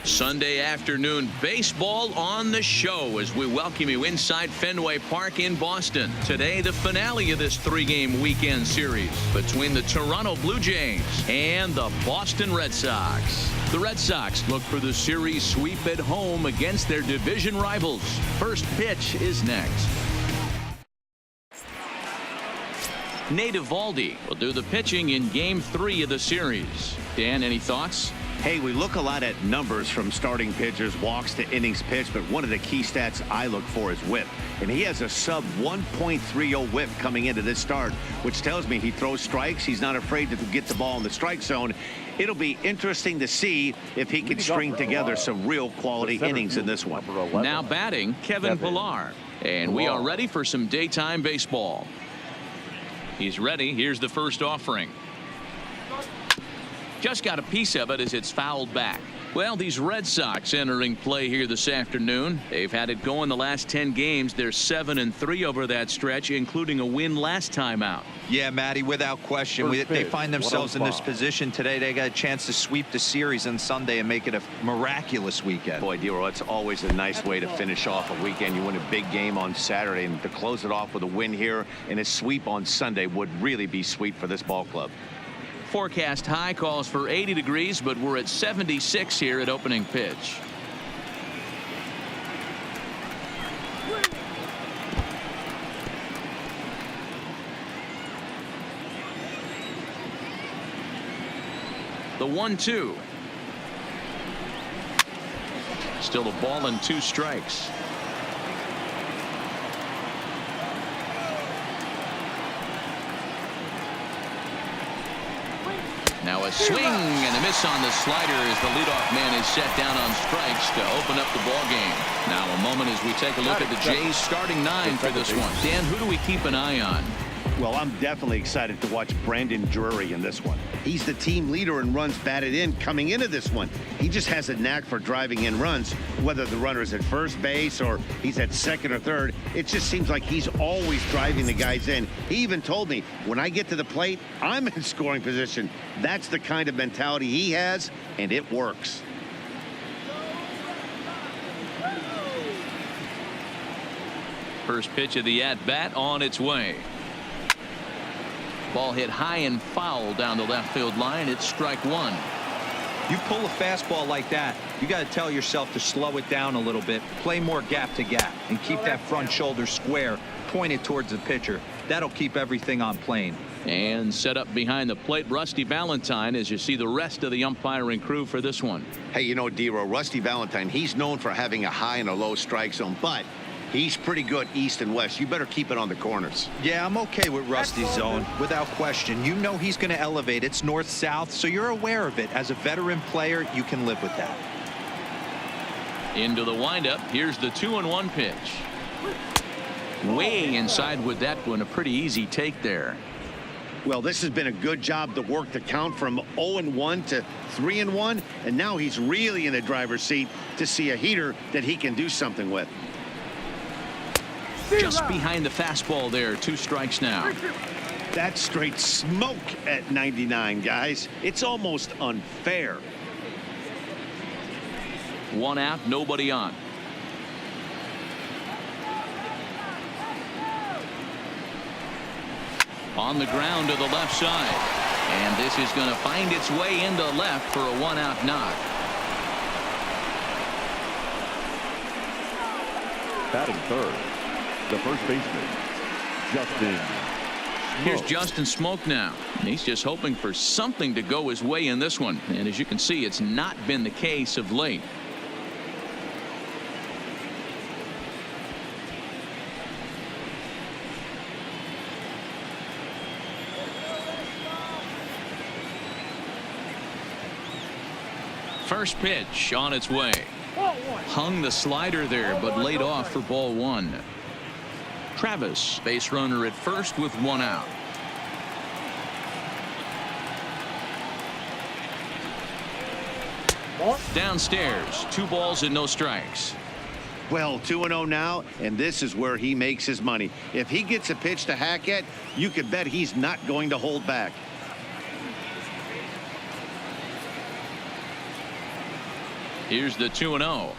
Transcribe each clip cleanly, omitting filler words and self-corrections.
Sunday afternoon baseball on the show as we welcome you inside Fenway Park in Boston. Today, the finale of this three-game weekend series between the Toronto Blue Jays and the Boston Red Sox. The Red Sox look for the series sweep at home against their division rivals. First pitch is next. Nate Eovaldi will do the pitching in Game 3 of the series. Dan, any thoughts? Hey, we look a lot at numbers from starting pitchers, walks to innings pitched, but one of the key stats I look for is whip. And he has a sub 1.30 whip coming into this start, which tells me he throws strikes. He's not afraid to get the ball in the strike zone. It'll be interesting to see if he can string together some real quality innings in this one. Now batting, Kevin Pillar. And we are ready for some daytime baseball. He's ready. Here's the first offering. Just got a piece of it as it's fouled back. Well, these Red Sox entering play here this afternoon. They've had it going the last 10 games. They're 7-3 over that stretch, including a win last time out. Yeah, Matty, without question. They find themselves in this position today. They got a chance to sweep the series on Sunday and make it a miraculous weekend. Boy, D-Roll, it's always a nice way to finish off a weekend. You win a big game on Saturday, and to close it off with a win here and a sweep on Sunday would really be sweet for this ball club. Forecast high calls for 80 degrees, but we're at 76 here at opening pitch. The 1-2. Still a ball and 2 strikes. Now a swing and a miss on the slider as the leadoff man is set down on strikes to open up the ball game. Now a moment as we take a look at the Jays starting 9 for this one. Dan, who do we keep an eye on? Well, I'm definitely excited to watch Brandon Drury in this one. He's the team leader in runs batted in coming into this one. He just has a knack for driving in runs, whether the runner is at first base or he's at second or third. It just seems like he's always driving the guys in. He even told me, when I get to the plate, I'm in scoring position. That's the kind of mentality he has, and it works. First pitch of the at-bat on its way. Ball hit high and foul down the left field line. It's strike 1. You pull a fastball like that, you got to tell yourself to slow it down a little bit, play more gap to gap, and keep that front shoulder square, pointed towards the pitcher. That'll keep everything on plane. And set up behind the plate, Rusty Valentine, as you see the rest of the umpiring crew for this one. Hey, you know, D-Roll, Rusty Valentine, he's known for having a high and a low strike zone, but he's pretty good east and west. You better keep it on the corners. Yeah, I'm okay with Rusty's zone, without question. You know he's going to elevate. It's north-south, so you're aware of it. As a veteran player, you can live with that. Into the windup. Here's the 2-1 pitch. Way inside with that one. A pretty easy take there. Well, this has been a good job to work the count from 0-1 to 3-1, and now he's really in the driver's seat to see a heater that he can do something with. Just behind the fastball there. 2 strikes now. That's straight smoke at 99, guys. It's almost unfair. 1 out, nobody on. On the ground to the left side. And this is going to find its way into left for a 1-out knock. Batting third, the first baseman, Justin Smoak. Here's Justin Smoak now. And he's just hoping for something to go his way in this one. And as you can see, it's not been the case of late. First pitch on its way. Hung the slider there, but laid off for ball 1. Travis, base runner at first with 1 out. Downstairs, 2 balls and no strikes. Well, 2-0 now, and this is where he makes his money. If he gets a pitch to hack at, you could bet he's not going to hold back. Here's the 2-0.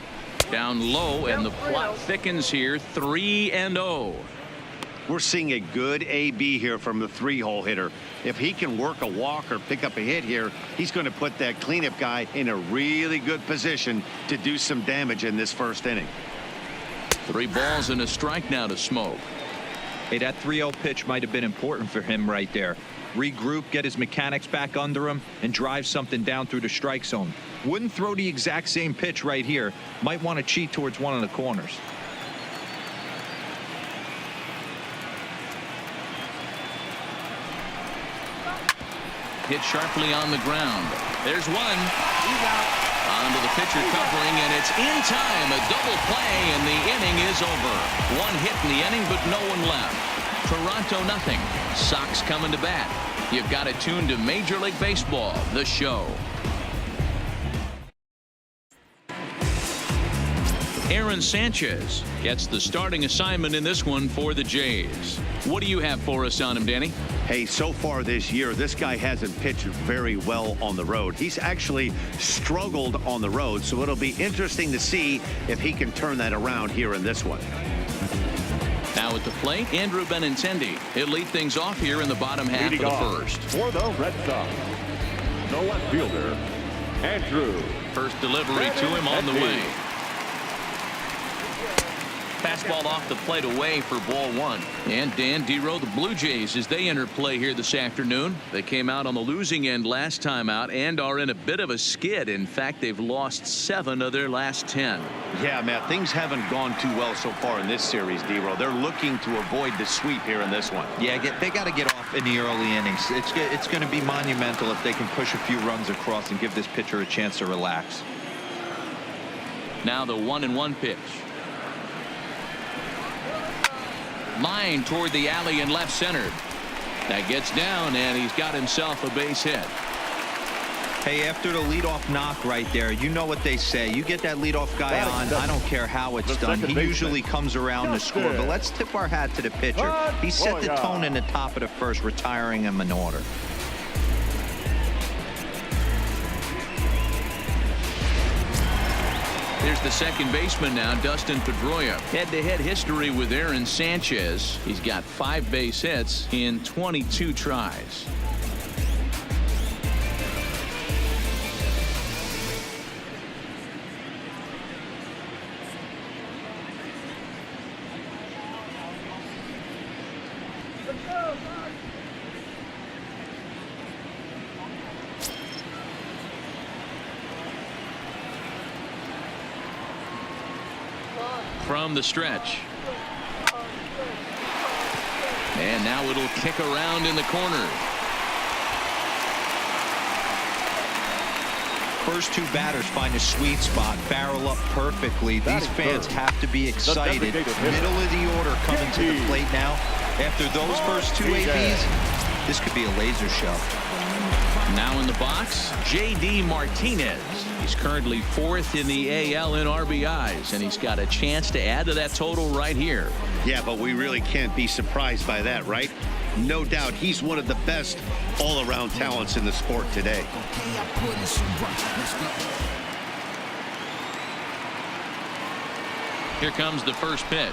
Down low, and the plot thickens here. 3-0. We're seeing a good AB here from the 3-hole hitter. If he can work a walk or pick up a hit here, he's going to put that cleanup guy in a really good position to do some damage in this first inning. 3 balls and a strike now to Smoke. Hey, that 3-0 pitch might have been important for him right there. Regroup, get his mechanics back under him, and drive something down through the strike zone. Wouldn't throw the exact same pitch right here. Might want to cheat towards one of the corners. Hit sharply on the ground. There's one. He's out. Onto the pitcher covering, and it's in time. A double play, and the inning is over. 1 hit in the inning, but no one left. Toronto nothing. Sox coming to bat. You've got it tuned to Major League Baseball, the show. Aaron Sanchez gets the starting assignment in this one for the Jays. What do you have for us on him, Danny? Hey, so far this year, this guy hasn't pitched very well on the road. He's actually struggled on the road, so it'll be interesting to see if he can turn that around here in this one. Now at the plate, Andrew Benintendi. He'll lead things off here in the bottom half of the first. For the Red Sox, the left fielder, Andrew. First delivery to him on the way. Fastball off the plate away for ball 1. And Dan Dero, the Blue Jays, as they enter play here this afternoon. They came out on the losing end last time out and are in a bit of a skid. In fact, they've lost 7 of their last 10. Yeah, Matt, things haven't gone too well so far in this series, Dero. They're looking to avoid the sweep here in this one. Yeah, they got to get off in the early innings. It's going to be monumental if they can push a few runs across and give this pitcher a chance to relax. Now the 1-1 pitch. Line toward the alley in left center. That gets down, and he's got himself a base hit. Hey, after the leadoff knock right there, you know what they say. You get that leadoff guy on, I don't care how it's done. He usually comes around to score. But let's tip our hat to the pitcher. He set the tone in the top of the first, retiring him in order. Here's the second baseman now, Dustin Pedroia. Head-to-head history with Aaron Sanchez. He's got 5 base hits in 22 tries. From the stretch. And now it'll kick around in the corner. First 2 batters find a sweet spot, barrel up perfectly. These fans have to be excited. Middle of the order coming to the plate now. After those first 2 ABs, this could be a laser show. Now in the box, J.D. Martinez. He's currently 4th in the AL in RBIs, and he's got a chance to add to that total right here. Yeah, but we really can't be surprised by that, right? No doubt he's one of the best all-around talents in the sport today. Here comes the first pitch.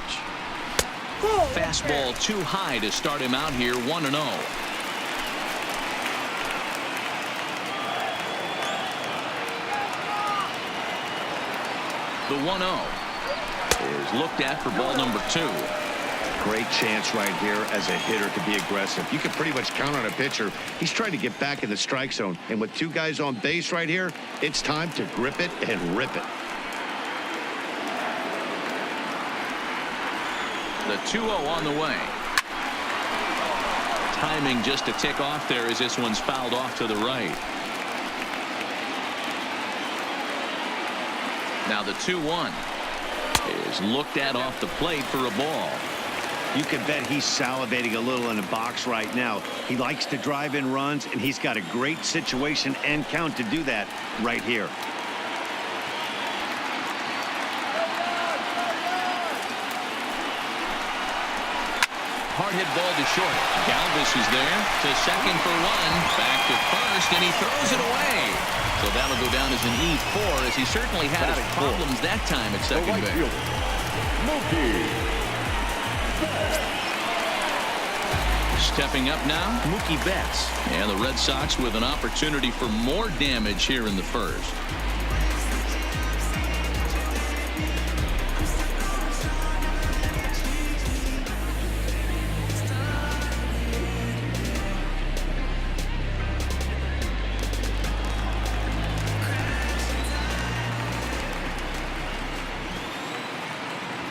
Fastball too high to start him out here, 1-0. The 1-0 is looked at for ball number 2. Great chance right here as a hitter to be aggressive. You can pretty much count on a pitcher. He's trying to get back in the strike zone. And with 2 guys on base right here, it's time to grip it and rip it. The 2-0 on the way. Timing just a tick off there as this one's fouled off to the right. Now the 2-1 is looked at off the plate for a ball. You can bet he's salivating a little in the box right now. He likes to drive in runs, and he's got a great situation and count to do that right here. hard hit ball to short. Galvis is there to second for one. Back to first, and he throws it away. So that'll go down as an E4, as he certainly had his problems that time at second base. Stepping up now, Mookie Betts. And the Red Sox with an opportunity for more damage here in the first.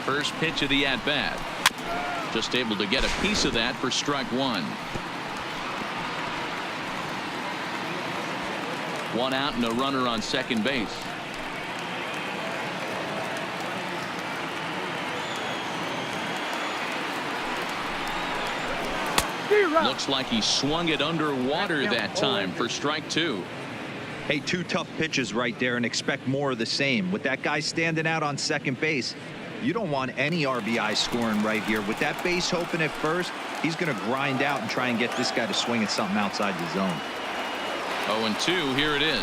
First pitch of the at-bat. Just able to get a piece of that for strike one. One out and a runner on second base. Looks like he swung it underwater that time for strike two. Hey, two tough pitches right there, and expect more of the same. With that guy standing out on second base, you don't want any RBI scoring right here. With that base open at first, he's going to grind out and try and get this guy to swing at something outside the zone. 0-2, here it is.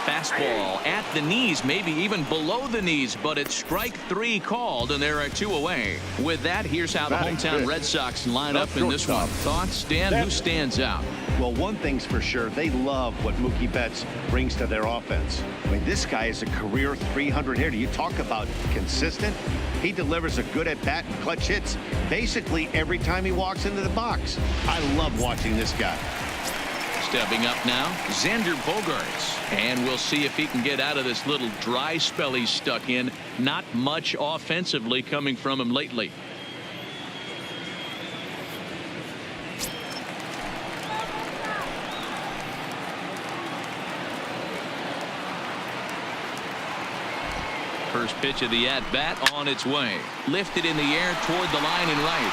Fastball at the knees, maybe even below the knees, but it's strike three called, and there are two away. With that, here's how the hometown Red Sox line up in this one. Thoughts, Dan? Who stands out? Well, one thing's for sure, they love what Mookie Betts brings to their offense. I mean, this guy is a career 300 hitter. You talk about consistent. He delivers a good at-bat and clutch hits basically every time he walks into the box. I love watching this guy. Stepping up now, Xander Bogaerts. And we'll see if he can get out of this little dry spell he's stuck in. Not much offensively coming from him lately. First pitch of the at-bat on its way. Lifted in the air toward the line and right.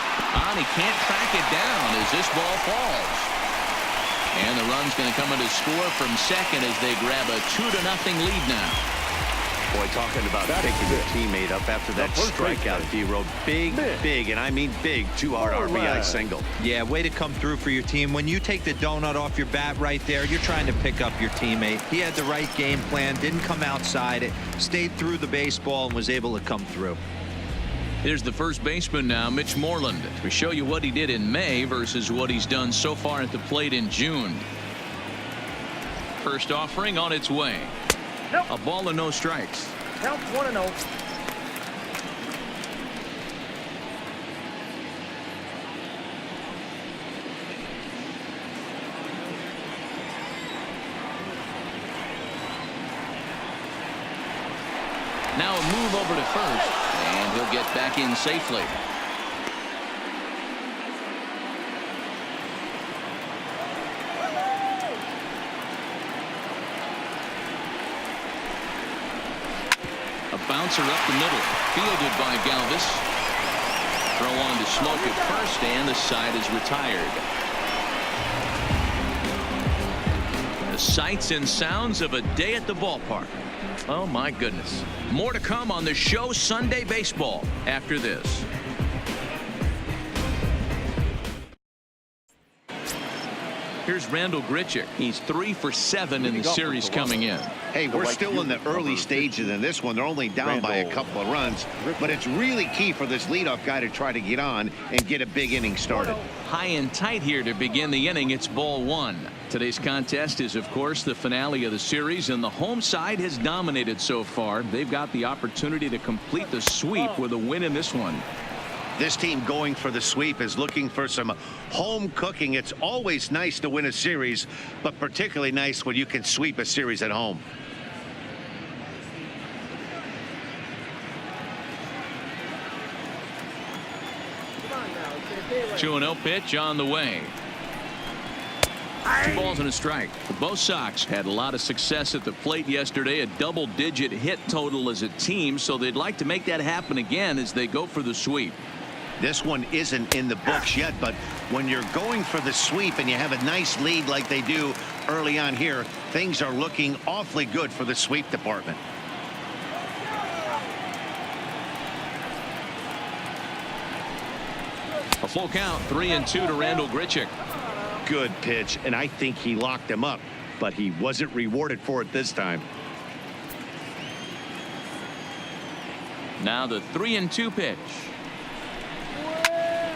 He can't track it down as this ball falls. And the run's going to come in to score from second as they grab a 2-0 lead now. Boy, talking about picking your teammate up after that strikeout, D-Road. Big, and I mean big, 2-hard RBI single. Yeah, way to come through for your team. When you take the donut off your bat right there, you're trying to pick up your teammate. He had the right game plan, didn't come outside it, stayed through the baseball, and was able to come through. Here's the first baseman now, Mitch Moreland. We show you what he did in May versus what he's done so far at the plate in June. First offering on its way. A ball and no strikes. Count 1-0. Now a move over to first, and he'll get back in safely. A bouncer up the middle, fielded by Galvis. Throw on to Smoke at first, and the side is retired. The sights and sounds of a day at the ballpark. Oh, my goodness. More to come on the show Sunday Baseball after this. Here's Randall Grichuk. He's 3 for 7 in the series coming in. Hey, we're still in the early stages in this one. They're only down by a couple of runs, but it's really key for this leadoff guy to try to get on and get a big inning started. High and tight here to begin the inning. It's ball one. Today's contest is, of course, the finale of the series, and the home side has dominated so far. They've got the opportunity to complete the sweep with a win in this one. This team going for the sweep is looking for some home cooking. It's always nice to win a series, but particularly nice when you can sweep a series at home. Two 2-0 pitch on the way. 2 balls and a strike. Both Sox had a lot of success at the plate yesterday, a double-digit hit total as a team, so they'd like to make that happen again as they go for the sweep. This one isn't in the books yet, but when you're going for the sweep and you have a nice lead like they do early on here, things are looking awfully good for the sweep department. A full count, 3-2 to Randall Grichuk. Good pitch, and I think he locked him up, but he wasn't rewarded for it this time. Now the 3-2 pitch.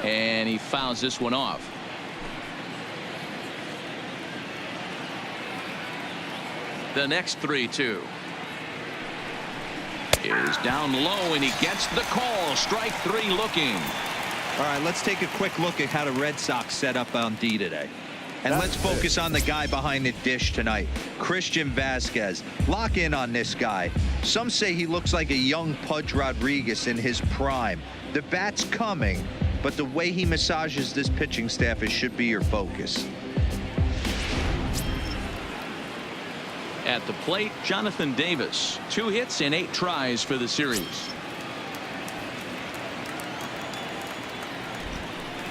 And he fouls this one off. The next 3-2 is down low, and he gets the call. Strike three looking. All right, let's take a quick look at how the Red Sox set up on D today. And let's focus on the guy behind the dish tonight, Christian Vasquez. Lock in on this guy. Some say he looks like a young Pudge Rodriguez in his prime. The bat's coming, but the way he massages this pitching staff should be your focus. At the plate, Jonathan Davis. 2 hits and 8 tries for the series.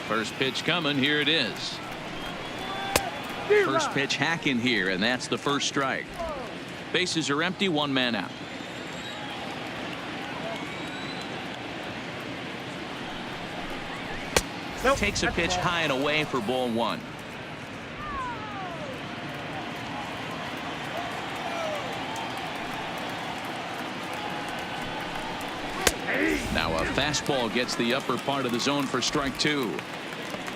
First pitch coming. Here it is. First pitch hacking here, and that's the first strike. Bases are empty, 1 man out. Takes a pitch high and away for ball 1. Now a fastball gets the upper part of the zone for strike 2.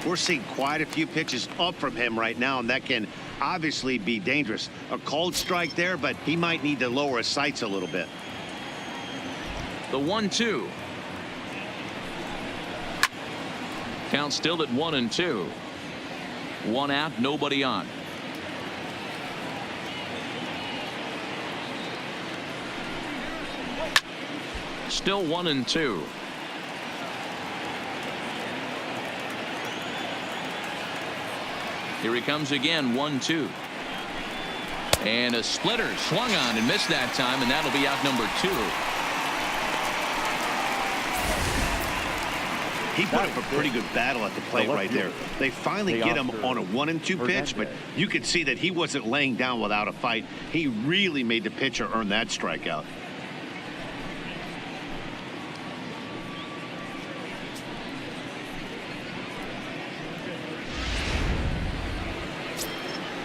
We're seeing quite a few pitches up from him right now, and that can obviously be dangerous. A called strike there, but he might need to lower his sights a little bit. The 1-2. Count still at 1-2. 1 out, nobody on. Still 1-2. Here he comes again, 1-2. And a splitter swung on and missed that time, and that'll be out number 2. He put up a pretty good battle at the plate right there. They finally get him on a 1-2 pitch, but you could see that he wasn't laying down without a fight. He really made the pitcher earn that strikeout.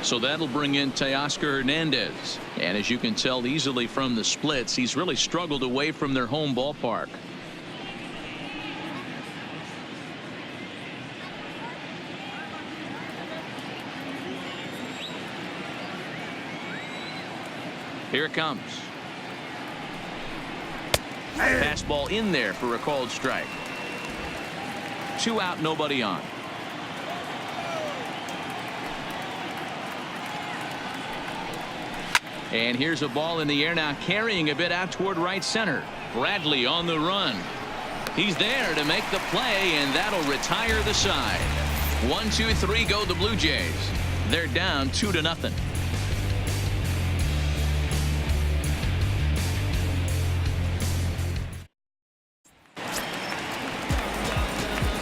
So that'll bring in Teoscar Hernandez. And as you can tell easily from the splits, he's really struggled away from their home ballpark. Here it comes. Fastball in there for a called strike. 2 out, nobody on. And here's a ball in the air now, carrying a bit out toward right center. Bradley on the run. He's there to make the play, and that'll retire the side. 1, 2, 3 go the Blue Jays. They're down 2-0.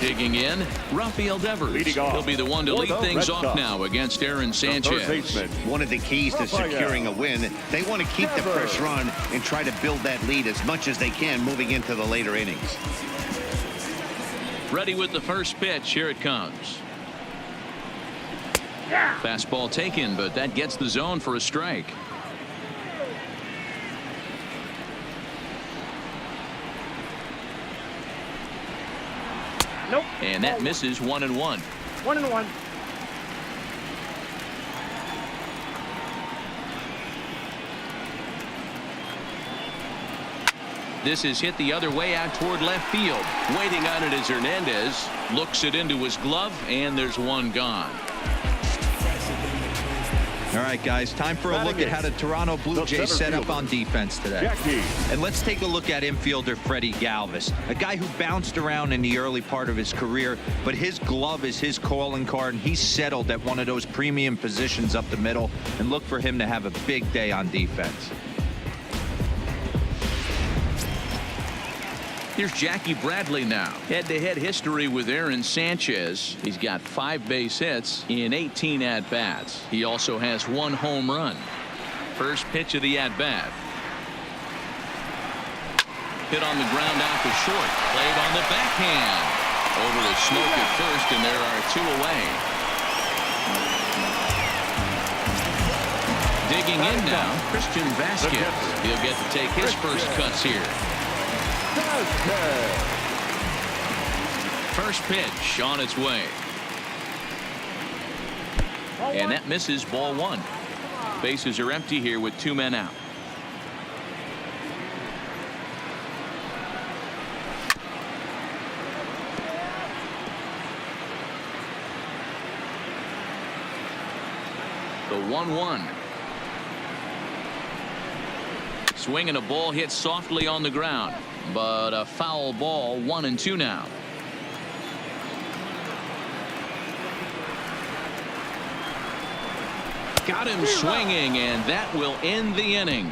Digging in, Rafael Devers. He'll be the one to lead things off now against Aaron Sanchez. One of the keys to securing a win, they want to keep the pressure on and try to build that lead as much as they can moving into the later innings. Ready with the first pitch. Here it comes. Fastball taken, but that gets the zone for a strike. Nope. And that misses. 1-1. 1-1. This is hit the other way out toward left field. Waiting on it is Hernandez. Looks it into his glove, and there's one gone. All right, guys, time for a look at how the Toronto Blue Jays set up on defense today. And let's take a look at infielder Freddie Galvis, a guy who bounced around in the early part of his career, but his glove is his calling card, and he's settled at one of those premium positions up the middle, and look for him to have a big day on defense. Here's Jackie Bradley now. Head-to-head history with Aaron Sanchez. He's got 5 base hits in 18 at-bats. He also has 1 home run. First pitch of the at-bat. Hit on the ground out to short. Played on the backhand. Over the smoke at first, and there are 2 away. Digging in now, Christian Vasquez. He'll get to take his first cuts here. First pitch on its way. And that misses, ball 1. Bases are empty here with 2 men out. The 1-1. Swing and a ball hit softly on the ground, but a foul ball. 1-2 now. Got him swinging, and that will end the inning.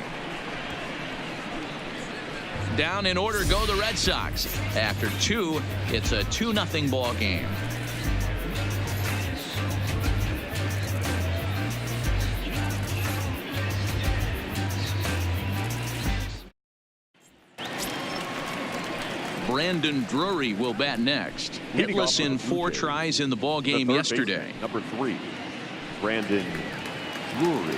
Down in order go the Red Sox. After 2, it's a 2-0 ball game. Brandon Drury will bat next. Hitless in 4 tries in the ball game yesterday. Number 3, Brandon Drury.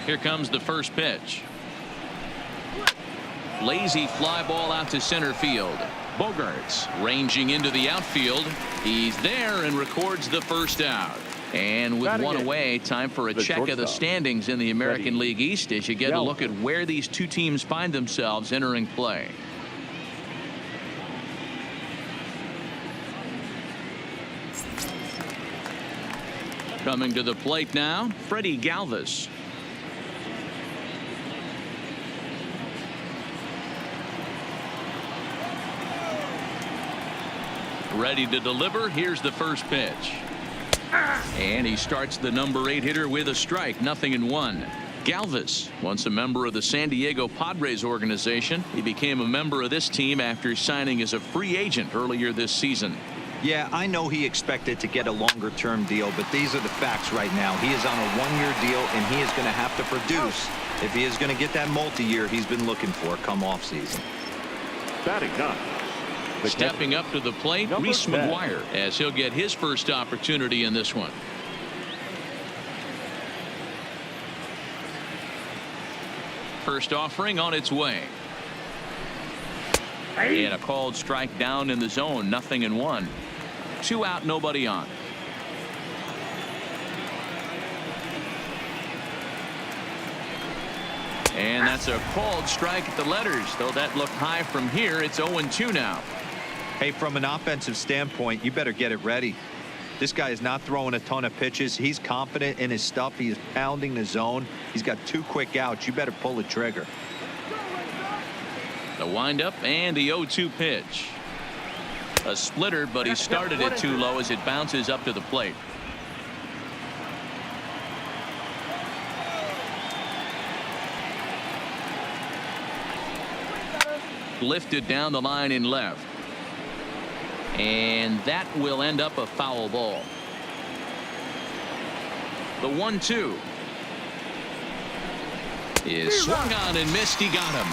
Here comes the first pitch. Lazy fly ball out to center field. Bogarts ranging into the outfield. He's there and records the first out. And with 1 away, time for a check of the standings in the American League East as you get a look at where these 2 teams find themselves entering play. Coming to the plate now, Freddie Galvis. Ready to deliver. Here's the first pitch. And he starts the number 8 hitter with a strike. 0-1. Galvis, once a member of the San Diego Padres organization, he became a member of this team after signing as a free agent earlier this season. Yeah, I know he expected to get a longer-term deal, but these are the facts right now. He is on a 1-year deal, and he is going to have to produce if he is going to get that multi-year he's been looking for come off-season. Batting 9. Stepping up to the plate, Reese McGuire, as he'll get his first opportunity in this one. First offering on its way. And a called strike down in the zone. 0-1. 2 out, nobody on. And that's a called strike at the letters, though that looked high from here. It's 0-2 now. Hey, from an offensive standpoint, you better get it ready. This guy is not throwing a ton of pitches. He's confident in his stuff. He is pounding the zone. He's got 2 quick outs. You better pull the trigger. The windup and the 0-2 pitch. A splitter, but he started it too low as it bounces up to the plate. Lifted down the line in left. And that will end up a foul ball. The 1-2 is swung on and missed. He got him.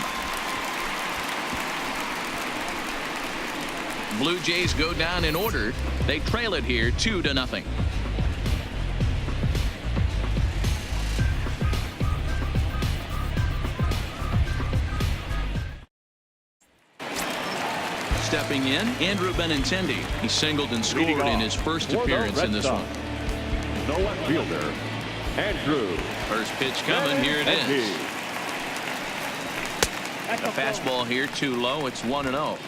Blue Jays go down in order. They trail it here 2-0. Stepping in, Andrew Benintendi. He singled and scored in his first appearance in this one. No left fielder, Andrew. First pitch coming. Here it is. A fastball here too low. It's 1-0.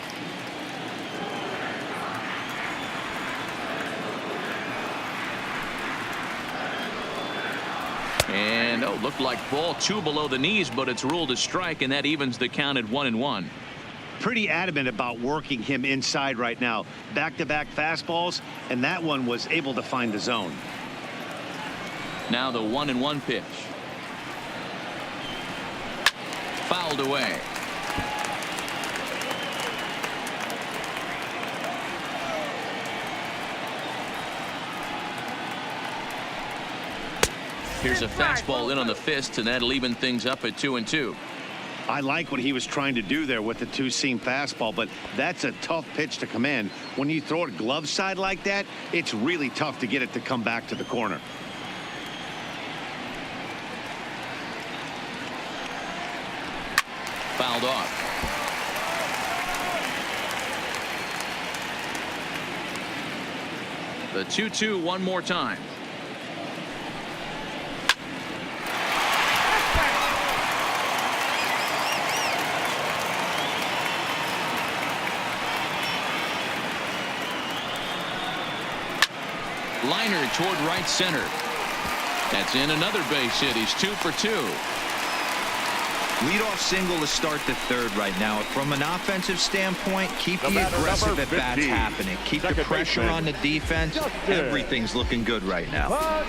And looked like ball 2 below the knees, but it's ruled a strike, and that evens the count at 1-1. Pretty adamant about working him inside right now. Back-to-back fastballs, and that one was able to find the zone. Now the 1-1 pitch. Fouled away. Here's a fastball in on the fist, and that'll even things up at 2-2. I like what he was trying to do there with the two-seam fastball, but that's a tough pitch to command. When you throw it glove side like that, it's really tough to get it to come back to the corner. Fouled off. The 2-2 one more time. Liner toward right center. That's in another base hit. He's 2 for 2. Leadoff single to start the third right now. From an offensive standpoint, keep the aggressive at bats happening. Keep the pressure on the defense. Everything's looking good right now.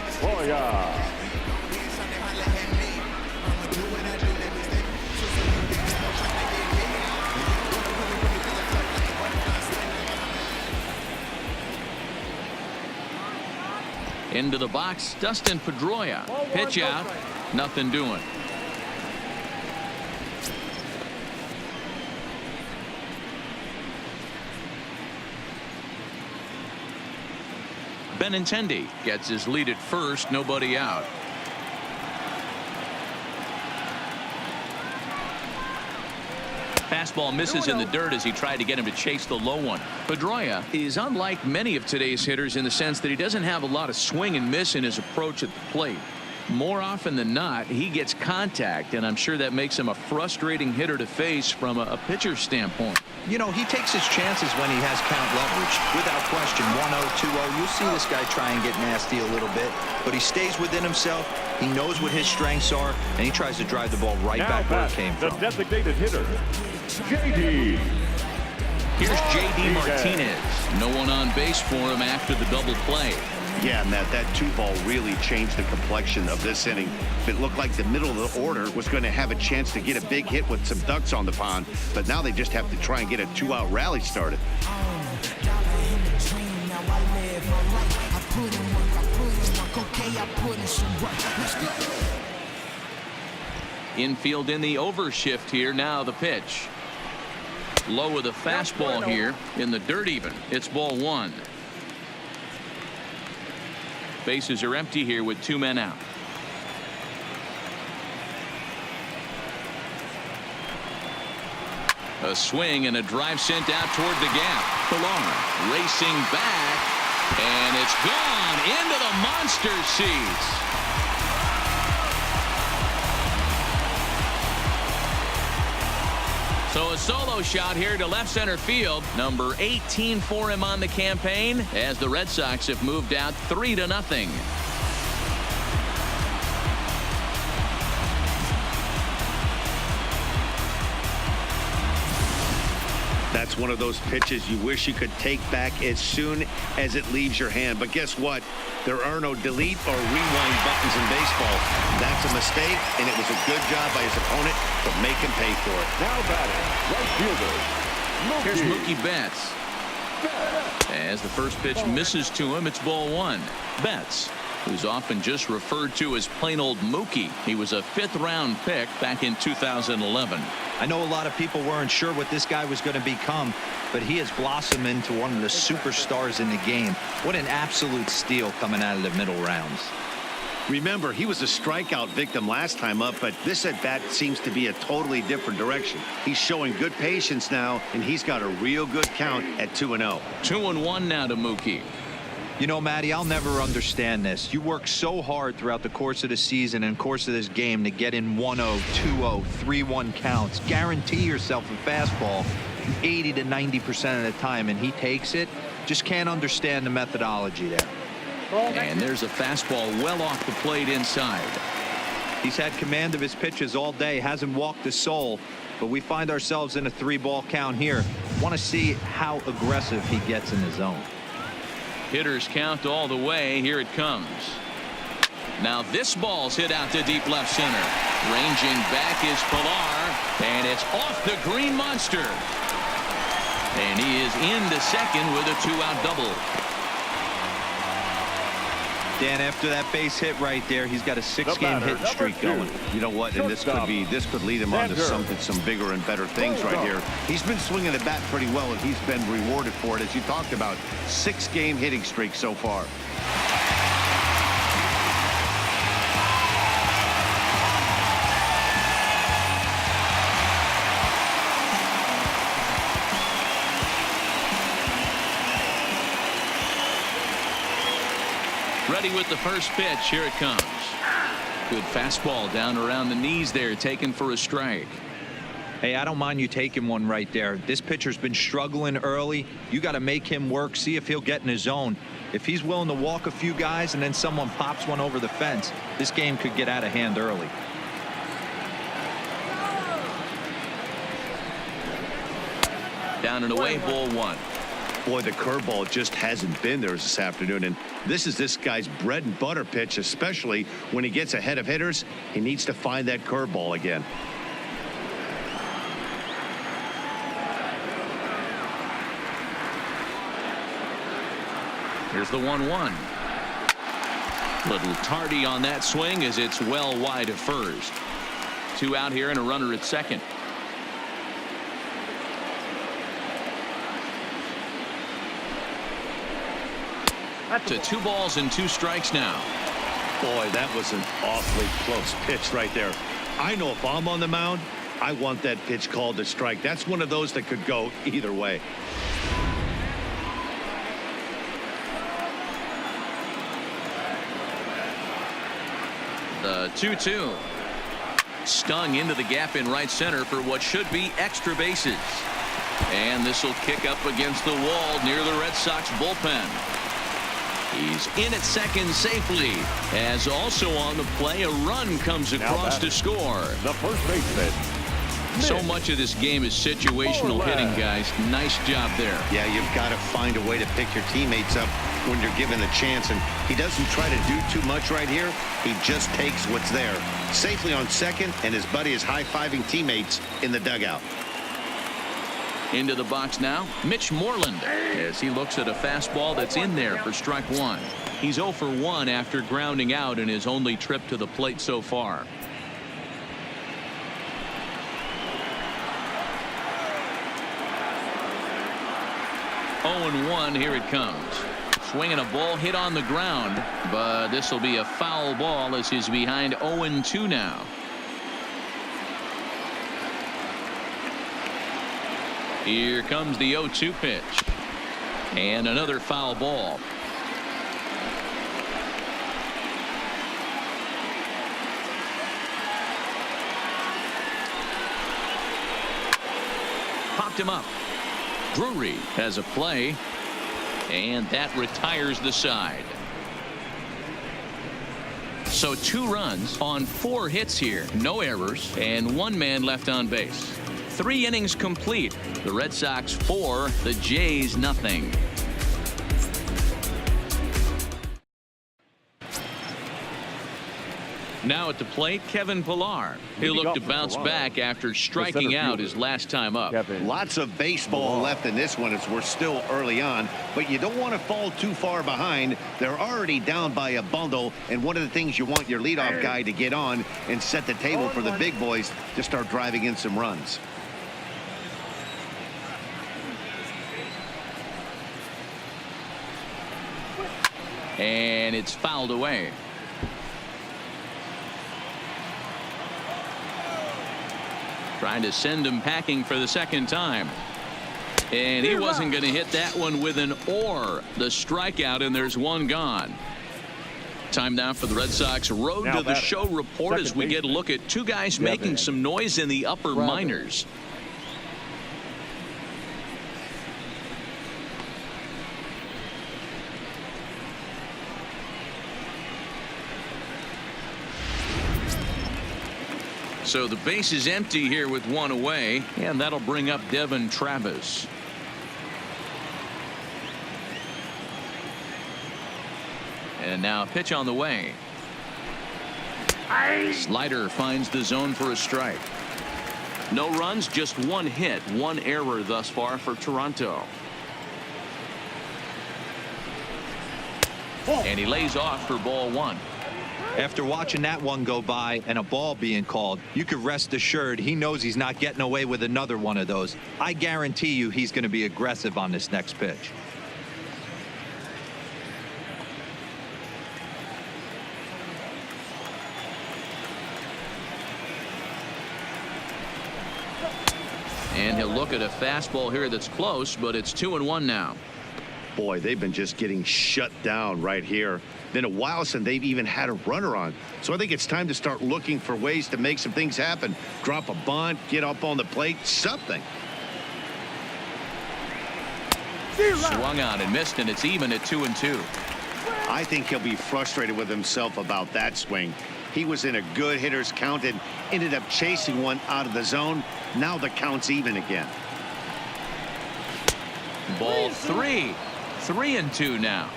Into the box, Dustin Pedroia. Pitch out, nothing doing. Benintendi gets his lead at first, nobody out. Fastball misses in the dirt as he tried to get him to chase the low one. Pedroia is unlike many of today's hitters in the sense that he doesn't have a lot of swing and miss in his approach at the plate. More often than not, he gets contact, and I'm sure that makes him a frustrating hitter to face from a pitcher's standpoint. You know, he takes his chances when he has count leverage. Without question, 1-0, 2-0. You'll see this guy try and get nasty a little bit, but he stays within himself. He knows what his strengths are, and he tries to drive the ball right back where it came from. The designated hitter, J.D. Here's J.D. Martinez. No one on base for him after the double play. Yeah, Matt, that 2-ball really changed the complexion of this inning. It looked like the middle of the order was going to have a chance to get a big hit with some ducks on the pond, but now they just have to try and get a 2-out rally started. Infield in the overshift here. Now the pitch. Low with a fastball here in the dirt even. It's ball 1. Bases are empty here with 2 men out. A swing and a drive sent out toward the gap. Pilar racing back, and it's gone into the monster seats. So a solo shot here to left center field. Number 18 for him on the campaign as the Red Sox have moved out 3-0. That's one of those pitches you wish you could take back as soon as it leaves your hand. But guess what? There are no delete or rewind buttons in baseball. That's a mistake, and it was a good job by his opponent to make him pay for it. Now batting, right fielder, Here's Mookie Betts. As the first pitch misses to him, it's ball 1. Betts, who's often just referred to as plain old Mookie. He was a 5th-round pick back in 2011. I know a lot of people weren't sure what this guy was going to become, but he has blossomed into one of the superstars in the game. What an absolute steal coming out of the middle rounds. Remember, he was a strikeout victim last time up, but this at-bat seems to be a totally different direction. He's showing good patience now, and he's got a real good count at 2-0. 2-1 now to Mookie. You know, Matty, I'll never understand this. You work so hard throughout the course of the season and course of this game to get in 1-0, 2-0, 3-1 counts. Guarantee yourself a fastball 80 to 90% of the time, and he takes it. Just can't understand the methodology there. And there's a fastball well off the plate inside. He's had command of his pitches all day, hasn't walked a soul, but we find ourselves in a 3-ball count here. Want to see how aggressive he gets in the zone. Hitters count all the way. Here it comes. Now this ball's hit out to deep left center. Ranging back is Pilar, and it's off the green monster. And he is into second with a 2-out double. Dan, after that base hit right there, he's got a 6-game hitting streak going. You know what? And this could lead him on to some bigger and better things right here. He's been swinging the bat pretty well, and he's been rewarded for it, as you talked about. 6-game hitting streak so far. Ready with the first pitch. Here it comes. Good fastball down around the knees there, taken for a strike. Hey, I don't mind you taking one right there. This pitcher's been struggling early. You got to make him work, see if he'll get in his zone. If he's willing to walk a few guys and then someone pops one over the fence, this game could get out of hand early. Down and away, ball one. Boy, the curveball just hasn't been there this afternoon, and this is this guy's bread and butter pitch, especially when he gets ahead of hitters. He needs to find that curveball again. Here's the 1-1. Little tardy on that swing as it's well wide of first. 2 out here and a runner at second. To 2 balls and 2 strikes now. Boy, that was an awfully close pitch right there. I know if I'm on the mound, I want that pitch called a strike. That's one of those that could go either way. The 2-2. Stung into the gap in right center for what should be extra bases. And this will kick up against the wall near the Red Sox bullpen. He's in at second safely, as also on the play a run comes across to score. The first baseman. So much of this game is situational hitting, guys. Nice job there. Yeah, you've got to find a way to pick your teammates up when you're given the chance, and he doesn't try to do too much right here. He just takes what's there. Safely on second, and his buddy is high-fiving teammates in the dugout. Into the box now, Mitch Moreland, as he looks at a fastball that's in there for strike 1. He's 0 for 1 after grounding out in his only trip to the plate so far. Oh, 0-1, here it comes. Swinging a ball hit on the ground, but this will be a foul ball as he's behind 0-2 now. Here comes the 0-2 pitch. And another foul ball. Popped him up. Drury has a play. And that retires the side. So 2 runs on 4 hits here. No errors. And 1 man left on base. 3 innings complete. The Red Sox 4, the Jays nothing. Now at the plate, Kevin Pillar. He'll look to bounce back after striking out his last time up. Lots of baseball left in this one as we're still early on, but you don't want to fall too far behind. They're already down by a bundle, and one of the things you want your leadoff guy to get on and set the table for the big boys to start driving in some runs. And it's fouled away. Trying to send him packing for the second time. And he wasn't going to hit that one with an or. The strikeout, and there's 1 gone. Time now for the Red Sox Road to the Show report as we get a look at 2 guys making some noise in the upper minors. So the base is empty here with 1 away, and that'll bring up Devin Travis. And now a pitch on the way. Slider finds the zone for a strike. No runs, just 1 hit, 1 error thus far for Toronto. And he lays off for ball one. After watching that one go by and a ball being called, you could rest assured he knows he's not getting away with another one of those. I guarantee you he's going to be aggressive on this next pitch. And he'll look at a fastball here that's close, but it's 2-1 now. Boy, they've been just getting shut down right here. Been a while since they've even had a runner on. So I think it's time to start looking for ways to make some things happen. Drop a bunt, get up on the plate, something. Swung on and missed, and it's even at 2-2. I think he'll be frustrated with himself about that swing. He was in a good hitter's count and ended up chasing one out of the zone. Now the count's even again. Ball 3. 3-2 now.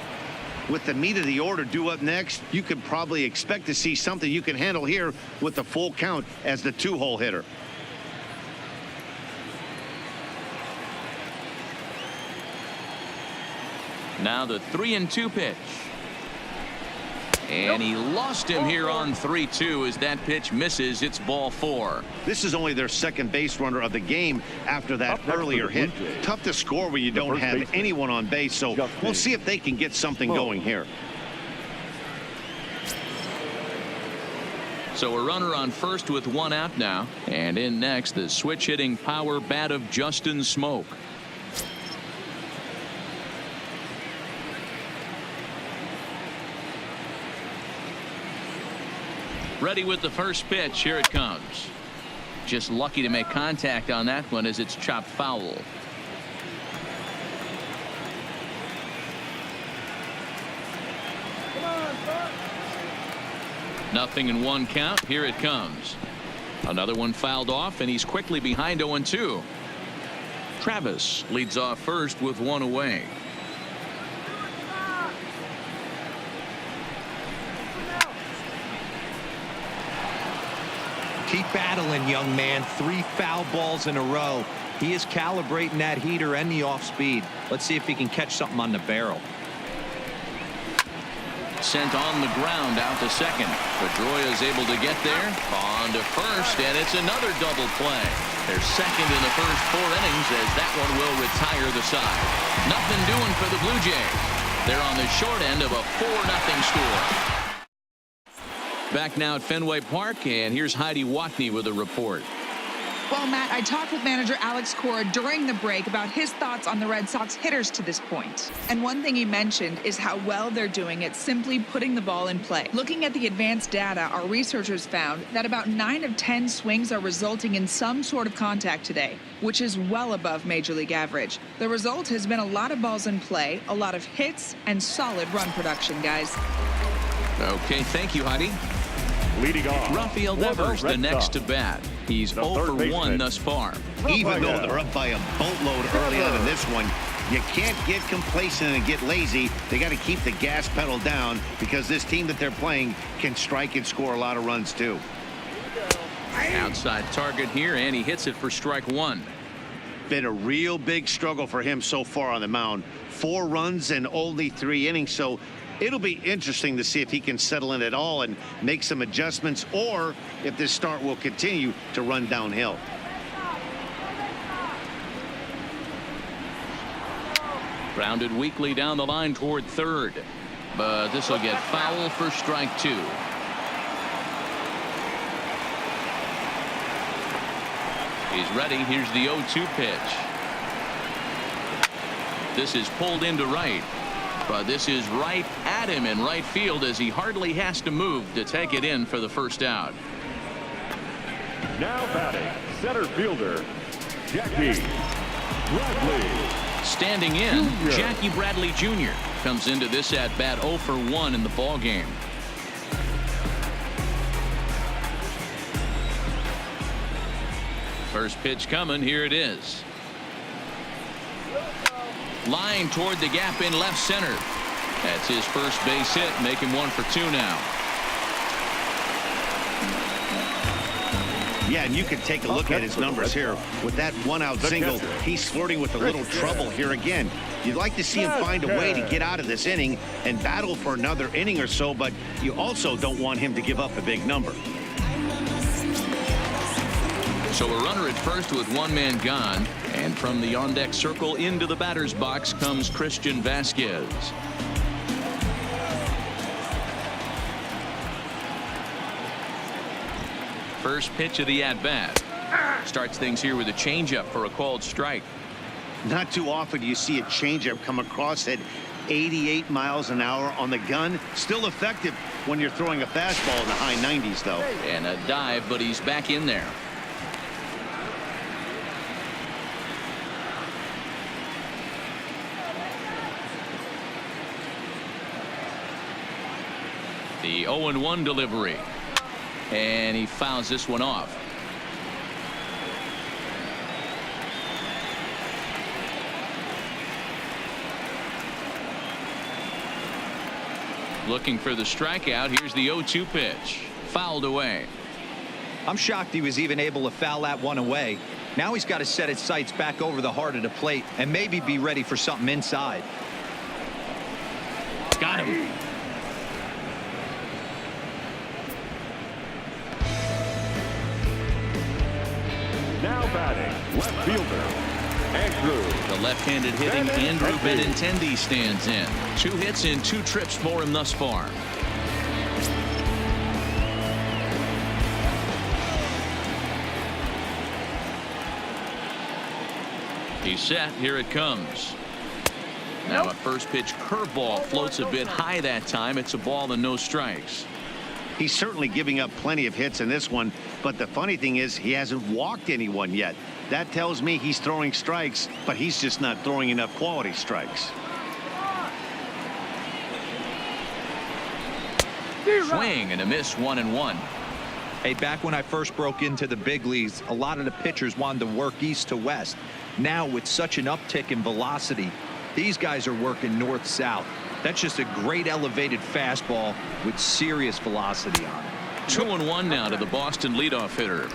With the meat of the order due up next, you could probably expect to see something you can handle here with the full count as the two-hole hitter. Now the 3-2 pitch. And he lost him here on 3-2 as that pitch misses. It's ball 4. This is only their second base runner of the game after that earlier hit. Tough to score when you don't have anyone on base, so we'll see if they can get something going here. So a runner on first with one out now. And in next, the switch hitting power bat of Justin Smoke. Ready with the first pitch. Here it comes. Just lucky to make contact on that one as it's chopped foul. Nothing in one count. Here it comes. Another one fouled off, and he's quickly behind 0-2. Travis leads off first with one away. Keep battling, young man. 3 foul balls in a row. He is calibrating that heater and the off speed. Let's see if he can catch something on the barrel. Sent on the ground out to second. Pedroia is able to get there. On to first, and it's another double play. They're second in the first 4 innings as that one will retire the side. Nothing doing for the Blue Jays. They're on the short end of a 4-0 score. Back now at Fenway Park, and here's Heidi Watney with a report. Well, Matt, I talked with manager Alex Cora during the break about his thoughts on the Red Sox hitters to this point. And one thing he mentioned is how well they're doing at simply putting the ball in play. Looking at the advanced data, our researchers found that about 9 of 10 swings are resulting in some sort of contact today, which is well above Major League average. The result has been a lot of balls in play, a lot of hits, and solid run production, guys. Okay, thank you, Heidi. Leading off, Rafael Devers, the next to bat. He's 0 for 1 thus far. Even though they're up by a boatload early on in this one, you can't get complacent and get lazy. They got to keep the gas pedal down because this team that they're playing can strike and score a lot of runs too. Outside target here, and he hits it for strike 1. Been a real big struggle for him so far on the mound. 4 runs in only 3 innings, so it'll be interesting to see if he can settle in at all and make some adjustments, or if this start will continue to run downhill. Grounded weakly down the line toward third, but this will get foul for strike 2. He's ready. Here's the 0-2 pitch. This is pulled into right. But this is right at him in right field as he hardly has to move to take it in for the first out. now batting, center fielder, Jackie Bradley. Standing in, Jr. Jackie Bradley Jr. comes into this at bat 0 for 1 in the ball game. First pitch coming. Here it is. Line toward the gap in left center. That's his first base hit, making 1 for 2 now. Yeah, and you can take a look at his numbers here. With that one-out single, he's flirting with a little trouble here again. You'd like to see him find a way to get out of this inning and battle for another inning or so, but you also don't want him to give up a big number. So a runner at first with one man gone, and from the on-deck circle into the batter's box comes Christian Vasquez. First pitch of the at-bat. Starts things here with a changeup for a called strike. Not too often do you see a changeup come across at 88 miles an hour on the gun. Still effective when you're throwing a fastball in the high 90s, though. And a dive, but he's back in there. The 0-1 delivery. And he fouls this one off. Looking for the strikeout. Here's the 0-2 pitch. Fouled away. I'm shocked he was even able to foul that one away. Now he's got to set his sights back over the heart of the plate and maybe be ready for something inside. Got him. Now batting, left fielder, Andrew. The left-handed hitting Andrew Benintendi stands in. 2 hits in 2 trips for him thus far. He's set. Here it comes. Now a first pitch curveball floats a bit high that time. It's a ball and no strikes. He's certainly giving up plenty of hits in this one, but the funny thing is he hasn't walked anyone yet. That tells me he's throwing strikes, but he's just not throwing enough quality strikes. Swing and a miss, 1-1. Hey, back when I first broke into the big leagues, a lot of the pitchers wanted to work east to west. Now with such an uptick in velocity, these guys are working north-south. That's just a great elevated fastball with serious velocity on it. 2-1 now to the Boston leadoff hitter.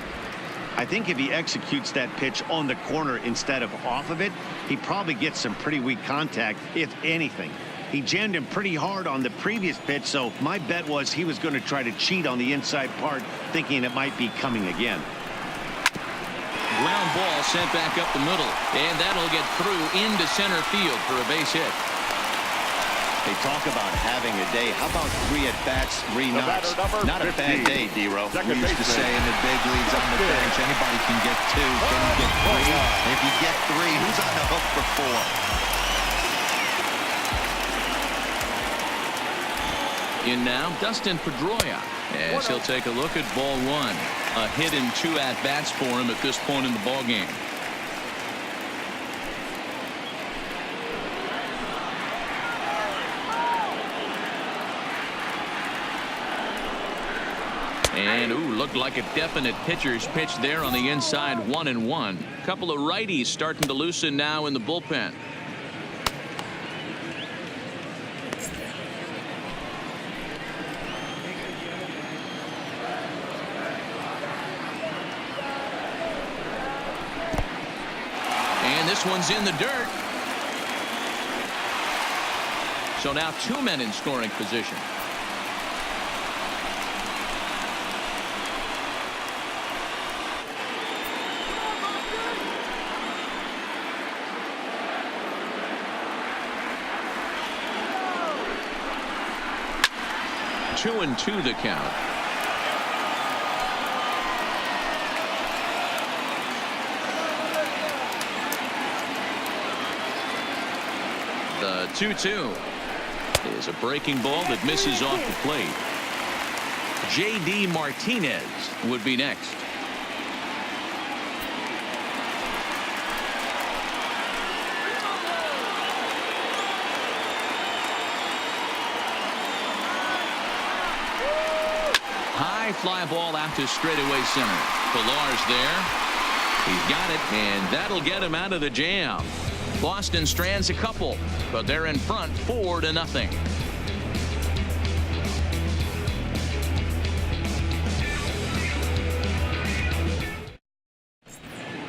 I think if he executes that pitch on the corner instead of off of it, he probably gets some pretty weak contact, if anything. He jammed him pretty hard on the previous pitch, so my bet was he was going to try to cheat on the inside part, thinking it might be coming again. Ground ball sent back up the middle, and that'll get through into center field for a base hit. They talk about having a day. How about 3 at-bats, 3 knocks? Not a bad day, D-Row. We used to say in the big leagues on the bench, anybody can get 2. Can you get 3? And if you get 3, who's on the hook for 4? In now, Dustin Pedroia, as he'll take a look at ball 1. A hit in 2 at-bats for him at this point in the ballgame. And looked like a definite pitcher's pitch there on the inside. 1-1. Couple of righties starting to loosen now in the bullpen. And this one's in the dirt. So now 2 men in scoring position. Two and 2 the count. The 2-2 is a breaking ball that misses off the plate. J.D. Martinez would be next. High fly ball out to straightaway center. Pilar's there. He's got it, and that'll get him out of the jam. Boston strands a couple, but they're in front 4-0.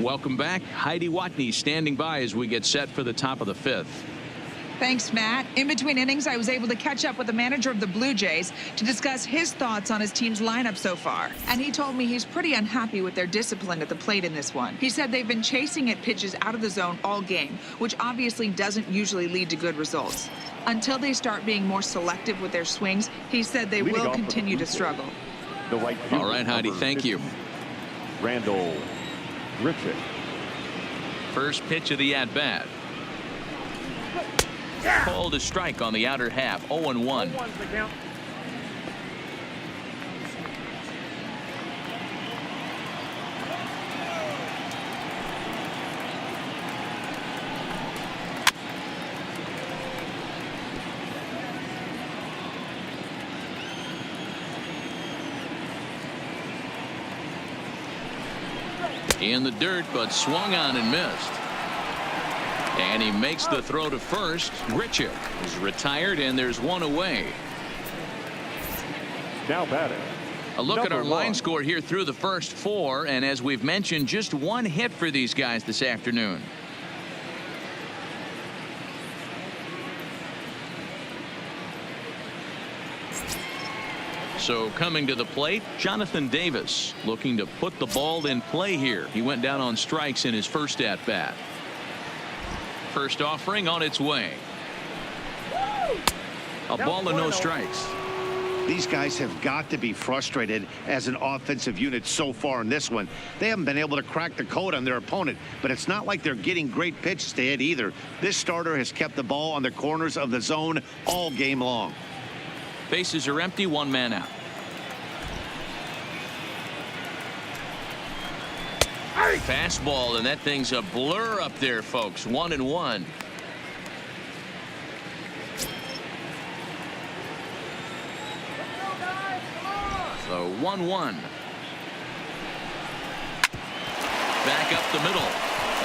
Welcome back. Heidi Watney standing by as we get set for the top of the 5th. Thanks, Matt. In between innings, I was able to catch up with the manager of the Blue Jays to discuss his thoughts on his team's lineup so far. And he told me he's pretty unhappy with their discipline at the plate in this one. He said they've been chasing at pitches out of the zone all game, which obviously doesn't usually lead to good results. Until they start being more selective with their swings, he said they will continue to struggle. All right, Heidi, thank you. Randall Griffith. First pitch of the at-bat. Called a strike on the outer half. 0-1. In the dirt, but swung on and missed. And he makes the throw to first. Grichuk is retired, and there's one away. Now batting. A look at our Number line one. score here through the first 4, and as we've mentioned, just one hit for these guys this afternoon. So coming to the plate, Jonathan Davis looking to put the ball in play here. He went down on strikes in his first at bat. First offering on its way. A ball and no strikes. These guys have got to be frustrated as an offensive unit so far in this one. They haven't been able to crack the code on their opponent, but it's not like they're getting great pitches to hit either. This starter has kept the ball on the corners of the zone all game long. Bases are empty, one man out. Fastball, and that thing's a blur up there, folks. 1-1. So 1-1. Back up the middle,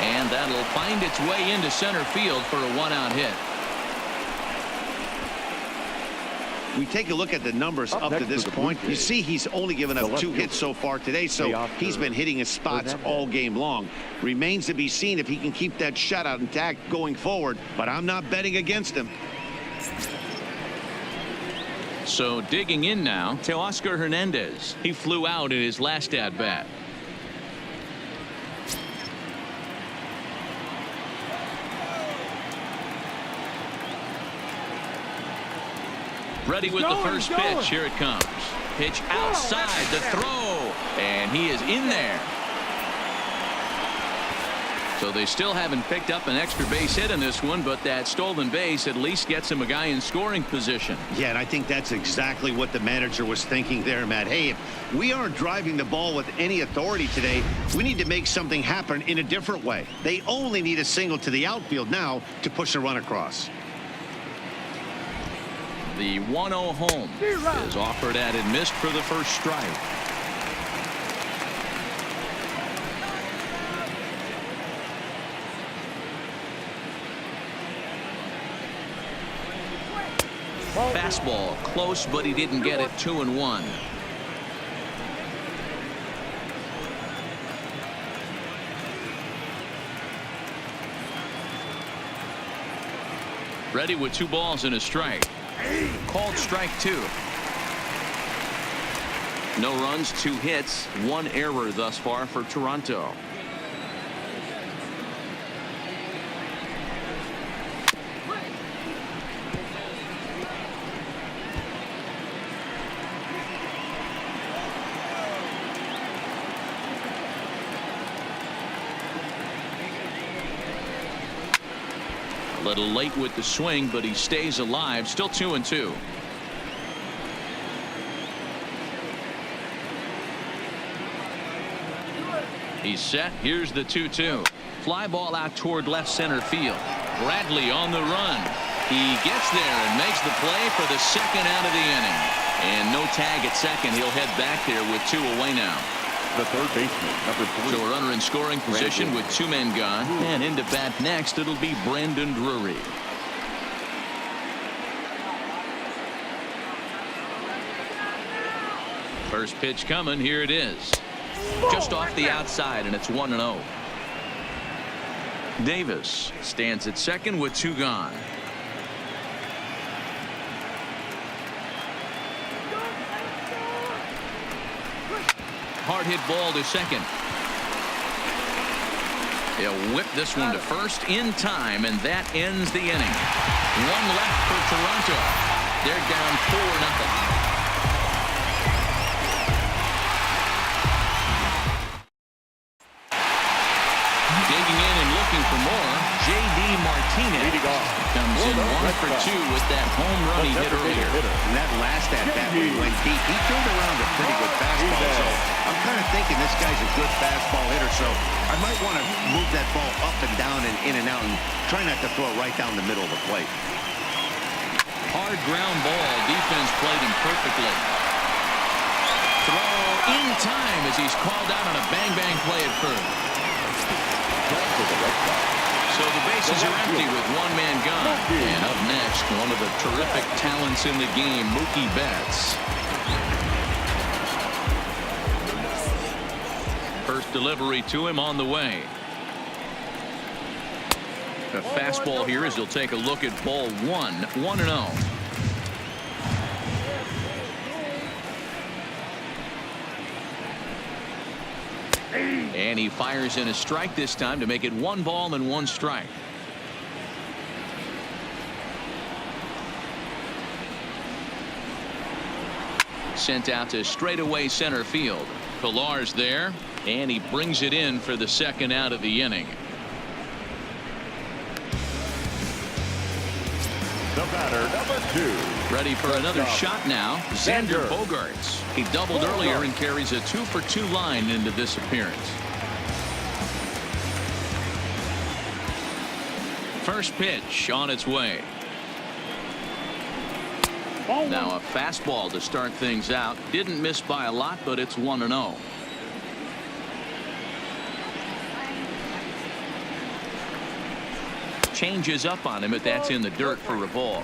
and that'll find its way into center field for a one-out hit. We take a look at the numbers up to this point. You see he's only given up 2 hits so far today, so he's been hitting his spots all game long. Remains to be seen if he can keep that shutout intact going forward, but I'm not betting against him. So digging in now, Teoscar Hernandez. He flew out in his last at-bat. Ready with the first pitch. Here it comes. Pitch outside the throw, and he is in there. So they still haven't picked up an extra base hit in this one, but that stolen base at least gets him a guy in scoring position. Yeah, and I think that's exactly what the manager was thinking there, Matt. Hey, if we aren't driving the ball with any authority today, we need to make something happen in a different way. They only need a single to the outfield now to push a run across. The 1-0 home is offered at and missed for the first strike. Fastball close, but he didn't get it. 2-1. Ready with 2 balls and a strike. Called strike 2. No runs, 2 hits, 1 error thus far for Toronto. A little late with the swing, but he stays alive. Still 2-2. He's set. Here's the 2-2. Fly ball out toward left center field. Bradley on the run. He gets there and makes the play for the second out of the inning. And no tag at second. He'll head back there with 2 away now. The third baseman, number 3. So a runner in scoring position with 2 men gone. And into bat next, it'll be Brandon Drury. First pitch coming. Here it is. Just off the outside, and it's 1-0. Davis stands at second with 2 gone. Hard hit ball to second. He'll whip this one to first in time, and that ends the inning. 1 left for Toronto. They're down 4-0. Digging in and looking for more, J.D. Martinez comes in 1 for 2 with that home run he hit earlier. And that last at-bat when he went deep, he turned around a pretty good fastball. So I'm kind of thinking this guy's a good fastball hitter, so I might want to move that ball up and down and in and out and try not to throw it right down the middle of the plate. Hard ground ball. Defense played him perfectly. Throw in time as he's called out on a bang-bang play at first. So the bases are empty with 1 man gone. And up next, one of the terrific talents in the game, Mookie Betts. First delivery to him on the way. A fastball here as he'll take a look at ball 1, 1-0. And he fires in a strike this time to make it 1 ball and 1 strike. Sent out to straightaway center field. Pillar's there, and he brings it in for the 2nd out of the inning. The batter, number 2. Ready for another shot now. Xander Bogaerts. He doubled earlier and carries a 2-for-2 line into this appearance. First pitch on its way. Now a fastball to start things out. Didn't miss by a lot, but it's 1-0. Changes up on him, but that's in the dirt for a ball.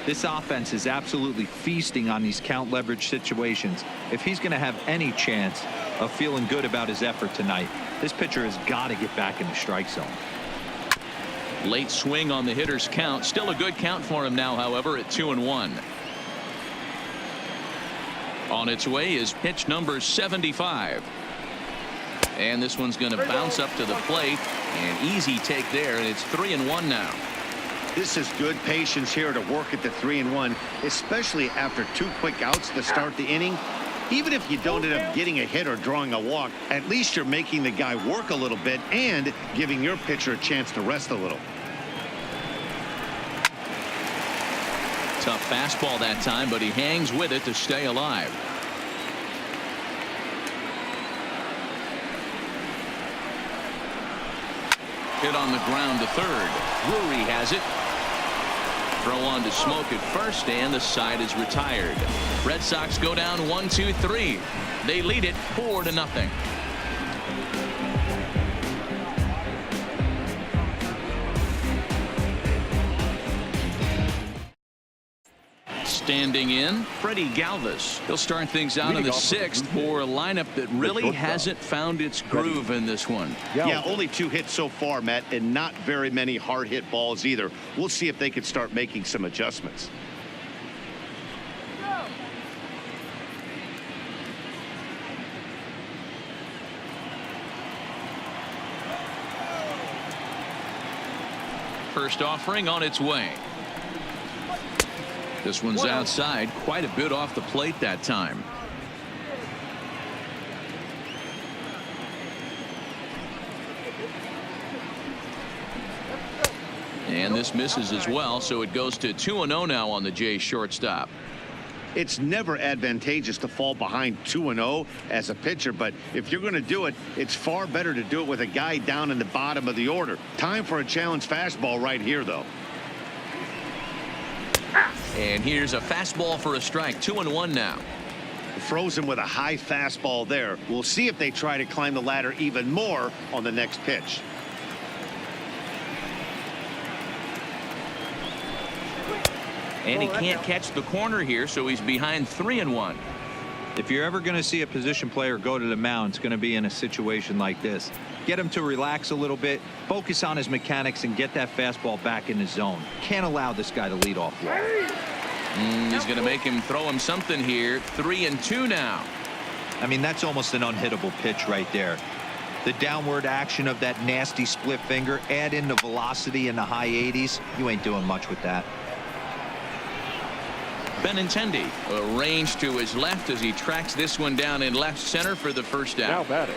This offense is absolutely feasting on these count leverage situations. If he's going to have any chance of feeling good about his effort tonight, this pitcher has got to get back in the strike zone. Late swing on the hitter's count. Still a good count for him now, however, at 2-1. On its way is pitch number 75. And this one's going to bounce up to the plate. An easy take there, and it's 3-1 now. This is good patience here to work at the 3-1, especially after 2 quick outs to start the inning. Even if you don't end up getting a hit or drawing a walk, at least you're making the guy work a little bit and giving your pitcher a chance to rest a little. Tough fastball that time, but he hangs with it to stay alive. Hit on the ground to third. Drury has it. Throw on to Smoke at first, and the side is retired. Red Sox go down 1-2-3. They lead it 4-0. Standing in, Freddie Galvis. He'll start things out in the 6th for a lineup that really hasn't found its groove in this one. Yeah, only 2 hits so far, Matt, and not very many hard hit balls either. We'll see if they can start making some adjustments. First offering on its way. This one's outside, quite a bit off the plate that time. And this misses as well, so it goes to 2-0 now on the Jays shortstop. It's never advantageous to fall behind 2-0 as a pitcher, but if you're going to do it, it's far better to do it with a guy down in the bottom of the order. Time for a challenge fastball right here, though. And here's a fastball for a strike. 2-1 now. Frozen with a high fastball there. We'll see if they try to climb the ladder even more on the next pitch. And he can't catch the corner here, so he's behind 3-1. If you're ever going to see a position player go to the mound, it's going to be in a situation like this. Get him to relax a little bit, focus on his mechanics, and get that fastball back in the zone. Can't allow this guy to lead off. He's going to make him throw him something here. 3-2 now. I mean, that's almost an unhittable pitch right there. The downward action of that nasty split finger, add in the velocity in the high 80s. You ain't doing much with that. Benintendi arranged to his left as he tracks this one down in left center for the first Now out. batting,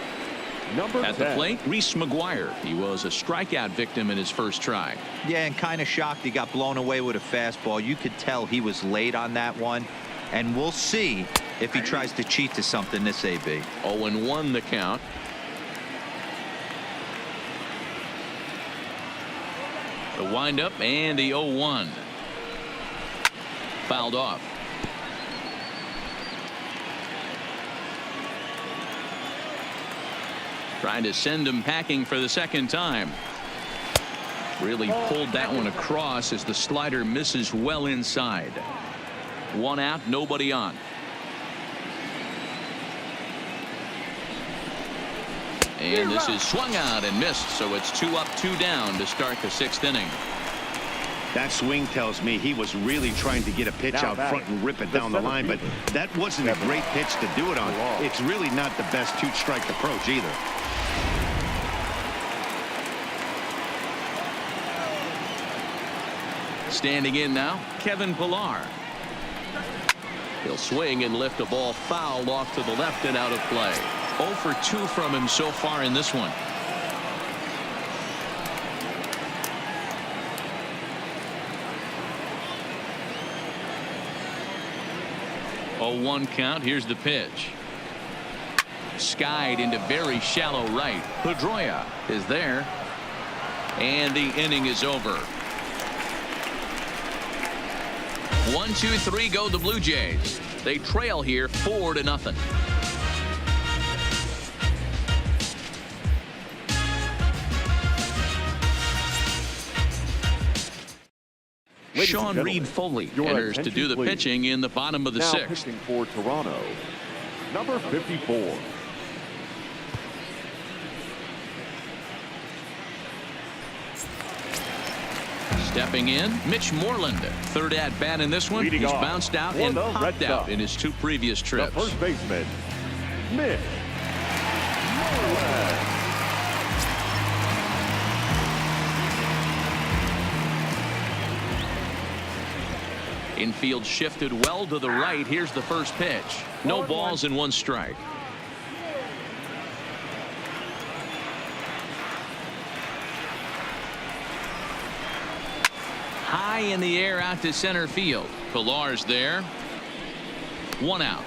number At the 10. plate, Reese McGuire. He was a strikeout victim in his first try. Yeah, and kind of shocked he got blown away with a fastball. You could tell he was late on that one. And we'll see if he tries to cheat to something this AB. 0-1 the count. The windup and the 0-1. Fouled off. Trying to send him packing for the second time. Really pulled that one across as the slider misses well inside. 1 out, nobody on. And this is swung out and missed, so it's 2 up, 2 down to start the 6th inning. That swing tells me he was really trying to get a pitch out front and rip it down the line, but that wasn't a great pitch to do it on. It's really not the best 2-strike approach either. Standing in now, Kevin Pillar. He'll swing and lift a ball fouled off to the left and out of play. 0 for 2 from him so far in this one. 0-1 count. Here's the pitch. Skied into very shallow right. Pedroia is there. And the inning is over. 1-2-3 go the Blue Jays. They trail here 4-0. Sean Reed Foley enters to do the pitching in the bottom of the 6th. Pitching for Toronto, number 54. Stepping in, Mitch Moreland. 3rd at bat in this one. Leading He's off bounced out for and the Red popped out Sox, in his 2 previous the trips. first baseman, Mitch Moreland. Infield shifted well to the right. Here's the first pitch. No balls and 1 strike. High in the air out to center field. Pillar's there. 1 out.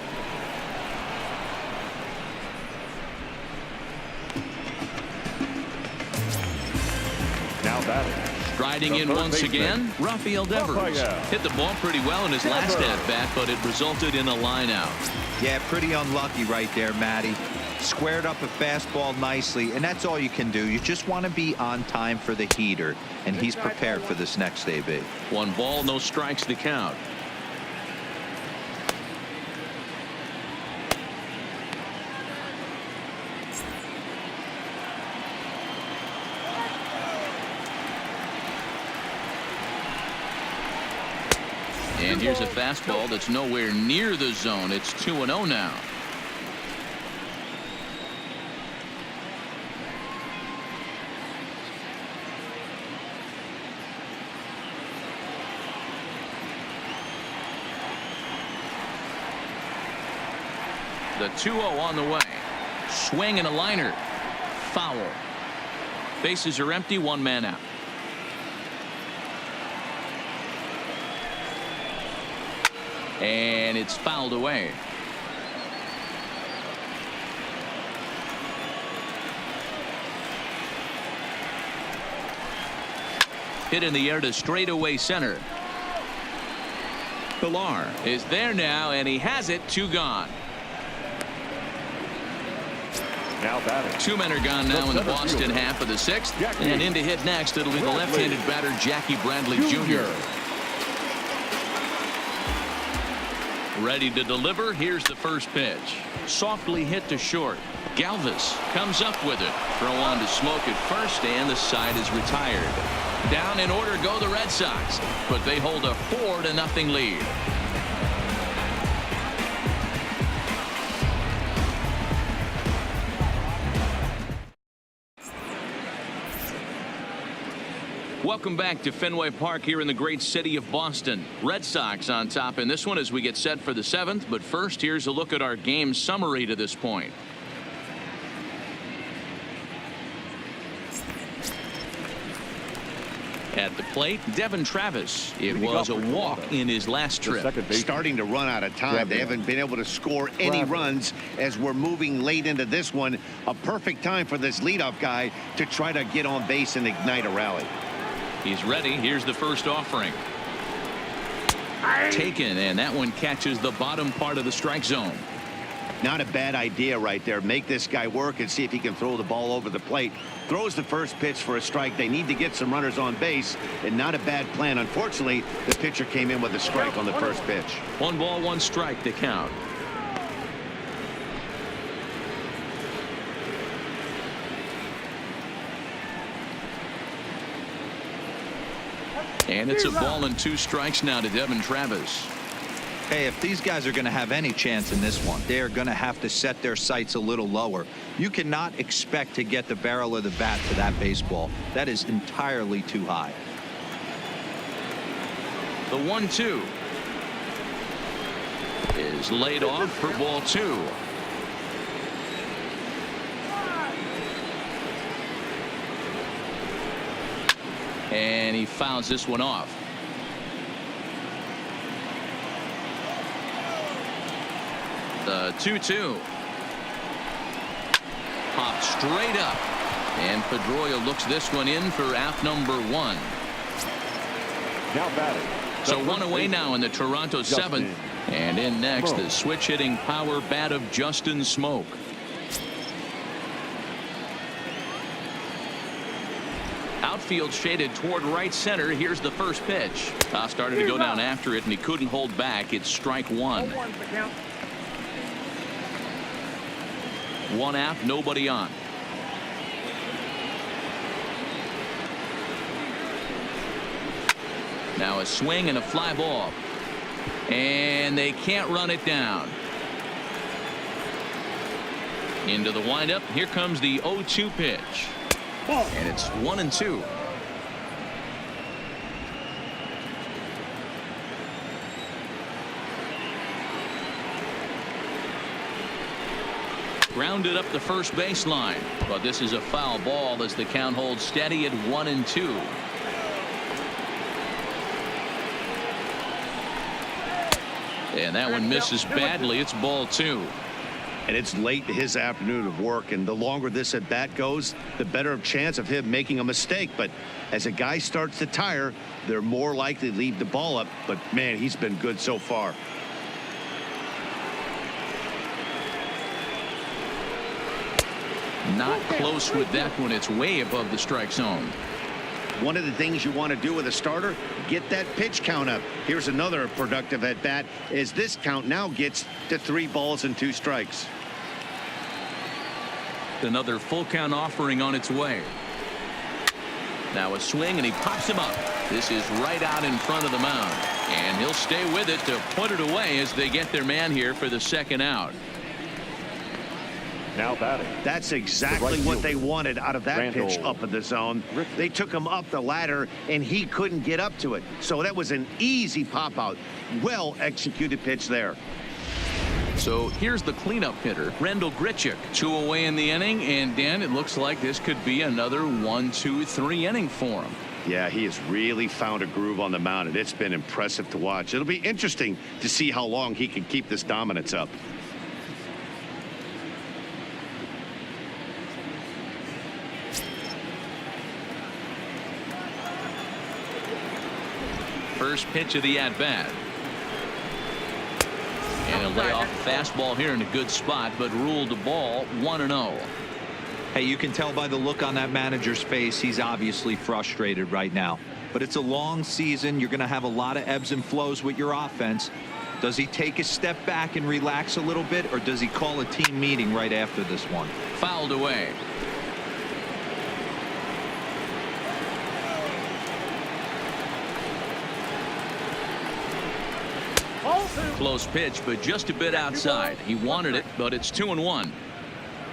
Now batting. Striding The in third once baseman, again, Rafael Devers. Rafael Hit the ball pretty well in his last at bat, but it resulted in a line out. Yeah, pretty unlucky right there, Matty. Squared up a fastball nicely, and that's all you can do. You just want to be on time for the heater, and he's prepared for this next AB. 1 ball, no strikes to count. And here's a fastball that's nowhere near the zone. It's 2-0 now. The 2-0 on the way. Swing and a liner. Foul. Bases are empty. 1 man out. And it's fouled away. Hit in the air to straightaway center. Pillar is there now, and he has it. 2 gone. Now batting. 2 men are gone now in the Boston fielder, half of the 6th. Jackie And in to hit next, it'll be the Bradley left-handed batter Jackie Bradley Jr. Ready to deliver. Here's the first pitch. Softly hit to short. Galvis comes up with it. Throw on to Smoke at first, and the side is retired. Down in order go the Red Sox, but they hold a 4-0 lead. Welcome back to Fenway Park here in the great city of Boston. Red Sox on top in this one as we get set for the 7th. But first, here's a look at our game summary to this point. At the plate, Devin Travis. It was a walk in his last trip. Starting to run out of time. They haven't been able to score any runs as we're moving late into this one. A perfect time for this leadoff guy to try to get on base and ignite a rally. He's ready. Here's the first offering. Taken, and that one catches the bottom part of the strike zone. Not a bad idea right there. Make this guy work and see if he can throw the ball over the plate. Throws the first pitch for a strike. They need to get some runners on base, and not a bad plan. Unfortunately, the pitcher came in with a strike on the first pitch. 1 ball, 1 strike to count. And it's a ball and 2 strikes now to Devin Travis. Hey, if these guys are going to have any chance in this one, they are going to have to set their sights a little lower. You cannot expect to get the barrel of the bat to that baseball. That is entirely too high. The 1-2 is laid off for ball 2. And he fouls this one off. The 2-2. Popped straight up. And Pedroia looks this one in for out number 1. Now batting. So 1 away now in the Toronto 7th. And in next, the switch hitting power bat of Justin Smoke. Outfield shaded toward right center. Here's the first pitch. Started to go down after it, and he couldn't hold back. It's strike 1. 1 out, nobody on. Now a swing and a fly ball. And they can't run it down. Into the windup. Here comes the 0-2 pitch. And it's 1-2. Grounded up the first baseline, but this is a foul ball as the count holds steady at 1-2. And that one misses badly. It's ball 2. And it's late in his afternoon of work, and the longer this at bat goes, the better chance of him making a mistake. But as a guy starts to tire, they're more likely to leave the ball up. But man, he's been good so far. Not close with that one. It's way above the strike zone. One of the things you want to do with a starter, get that pitch count up. Here's another productive at bat as this count now gets to 3 balls and 2 strikes. Another full count offering on its way. Now a swing, and he pops him up. This is right out in front of the mound, and he'll stay with it to put it away as they get their man here for the 2nd out. Now batting. That's exactly what they wanted out of that pitch up in the zone. They took him up the ladder, and he couldn't get up to it. So that was an easy pop out. Well executed pitch there. So here's the cleanup hitter, Rendell Grichuk. 2 away in the inning, and Dan, it looks like this could be another 1-2-3 inning for him. Yeah, he has really found a groove on the mound, and it's been impressive to watch. It'll be interesting to see how long he can keep this dominance up. First pitch of the at-bat. And a layoff fastball here in a good spot, but ruled the ball 1-0. Hey, you can tell by the look on that manager's face, he's obviously frustrated right now. But it's a long season. You're going to have a lot of ebbs and flows with your offense. Does he take a step back and relax a little bit, or does he call a team meeting right after this one? Fouled away. Close pitch, but just a bit outside. He wanted it, but it's 2-1.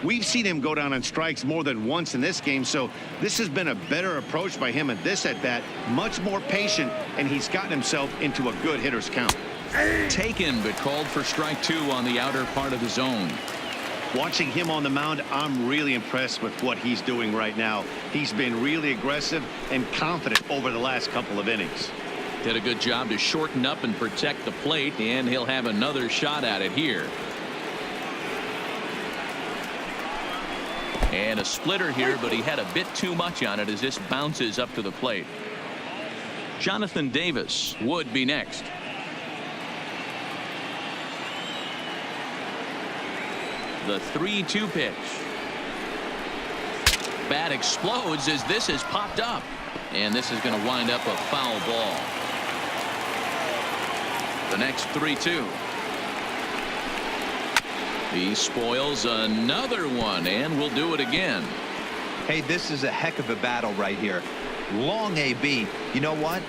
We've seen him go down on strikes more than once in this game, so this has been a better approach by him at this at-bat. Much more patient, and he's gotten himself into a good hitter's count. Taken, but called for strike 2 on the outer part of the zone. Watching him on the mound, I'm really impressed with what he's doing right now. He's been really aggressive and confident over the last couple of innings. Did a good job to shorten up and protect the plate, and he'll have another shot at it here. And a splitter here, but he had a bit too much on it as this bounces up to the plate. Jonathan Davis would be next. The 3-2 pitch. Bat explodes as this is popped up. And this is going to wind up a foul ball. The next 3-2. He spoils another one, and will do it again. Hey, this is a heck of a battle right here. Long AB. You know what?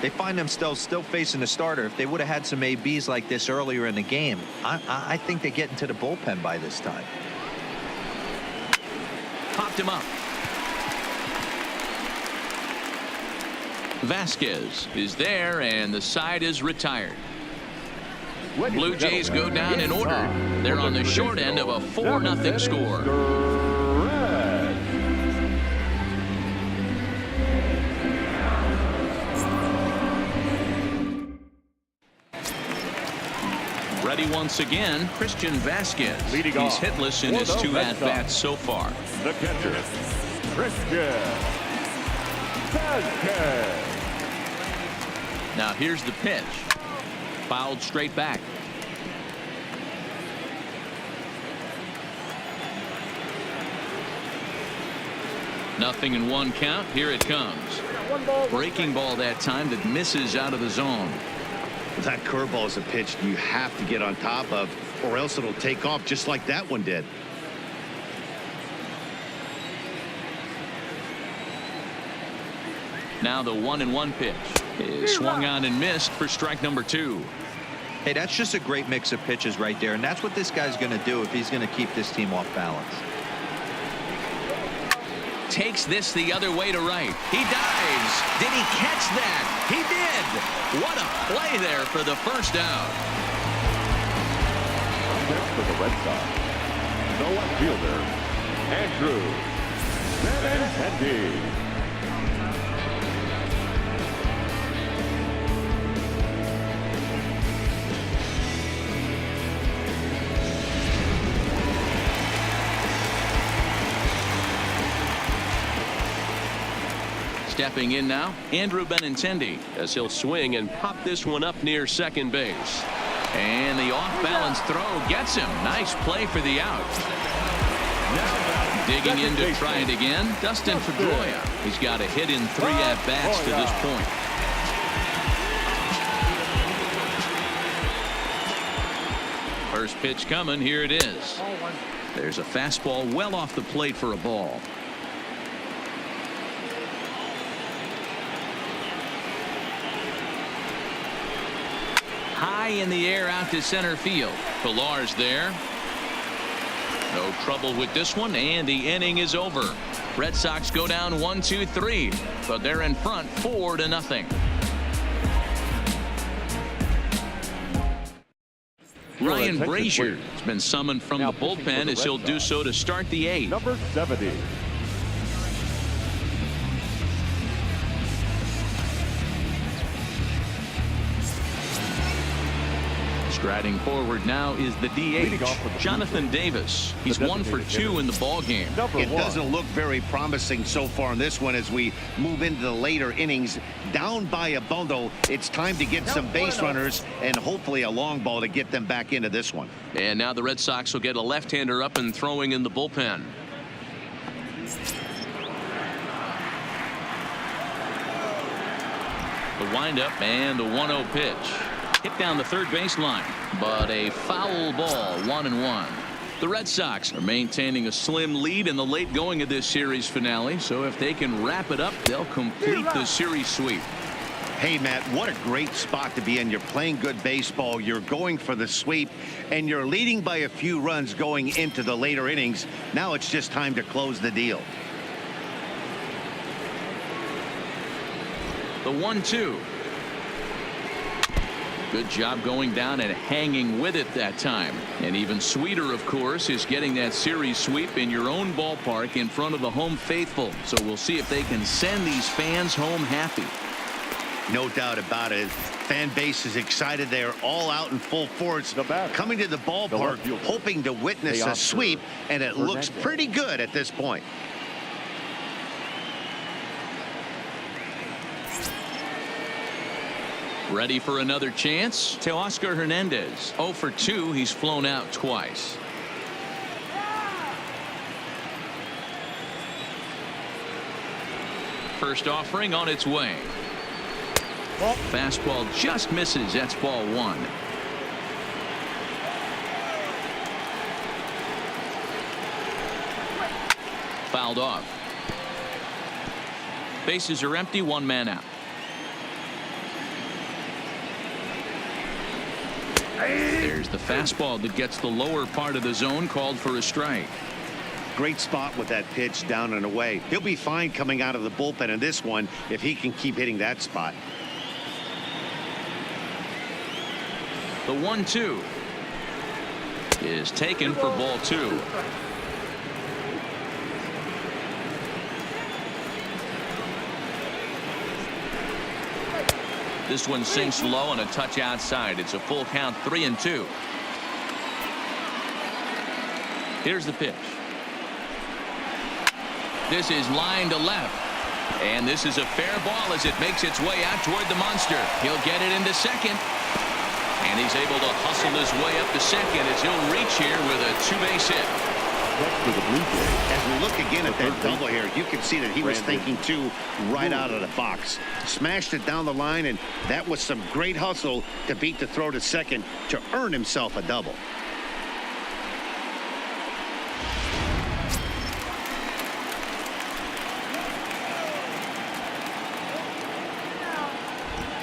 They find themselves still facing the starter. If they would have had some ABs like this earlier in the game, I think they get into the bullpen by this time. Popped him up. Vasquez is there, and the side is retired. Blue Jays go down in order. They're on the short end of a 4-0 score. Ready once again, Christian Vasquez. He's hitless in his 2 at-bats so far. The catcher, Christian Vasquez. Now here's the pitch. Fouled straight back. Nothing in 1 count. Here it comes. Breaking ball that time that misses out of the zone. That curveball is a pitch you have to get on top of, or else it'll take off just like that one did. Now the 1-1 pitch is swung on and missed for strike number 2. Hey, that's just a great mix of pitches right there, and that's what this guy's going to do if he's going to keep this team off balance. Takes this the other way to right. He dives. Did he catch that? He did. What a play there for the first out. Next for the Red Sox, the left fielder, Andrew Benintendi. Stepping in now, Andrew Benintendi, as he'll swing and pop this one up near second base. And the off-balance throw gets him. Nice play for the out. Digging in to try it again, Dustin Pedroia. He's got a hit in 3 at-bats to this point. First pitch coming. Here it is. There's a fastball well off the plate for a ball. High in the air out to center field. Pilar's there. No trouble with this one, and the inning is over. Red Sox go down 1-2-3, but they're in front 4-0. Ryan Brazier has been summoned from the bullpen as he'll do so to start the 8th. Number 70. Striding forward now is the DH, Jonathan Davis. He's 1 for 2 in the ball game. It doesn't look very promising so far in this one as we move into the later innings. Down by a bundle, it's time to get some base runners and hopefully a long ball to get them back into this one. And now the Red Sox will get a left-hander up and throwing in the bullpen. The windup and the 1-0 pitch. Hit down the third baseline, but a foul ball, 1-1. The Red Sox are maintaining a slim lead in the late going of this series finale, so if they can wrap it up, they'll complete the series sweep. Hey, Matt, what a great spot to be in. You're playing good baseball, you're going for the sweep, and you're leading by a few runs going into the later innings. Now it's just time to close the deal. The 1-2. Good job going down and hanging with it that time. And even sweeter, of course, is getting that series sweep in your own ballpark in front of the home faithful. So we'll see if they can send these fans home happy. No doubt about it. Fan base is excited. They're all out in full force, coming to the ballpark, hoping to witness a sweep, and it looks pretty good at this point. Ready for another chance? Teoscar Hernandez. 0 for 2. He's flown out twice. First offering on its way. Fastball just misses. That's ball 1. Fouled off. Bases are empty. 1 man out. There's the fastball that gets the lower part of the zone, called for a strike. Great spot with that pitch down and away. He'll be fine coming out of the bullpen in this one if he can keep hitting that spot. The 1-2 is taken for ball 2. This one sinks low and a touch outside. It's a full count, 3-2. Here's the pitch. This is line to left. And this is a fair ball as it makes its way out toward the monster. He'll get it into second. And he's able to hustle his way up to second as he'll reach here with a 2-base hit. For the Blue Jays. As we look again at that double here, you can see that he was thinking too right out of the box. Smashed it down the line, and that was some great hustle to beat the throw to second to earn himself a double.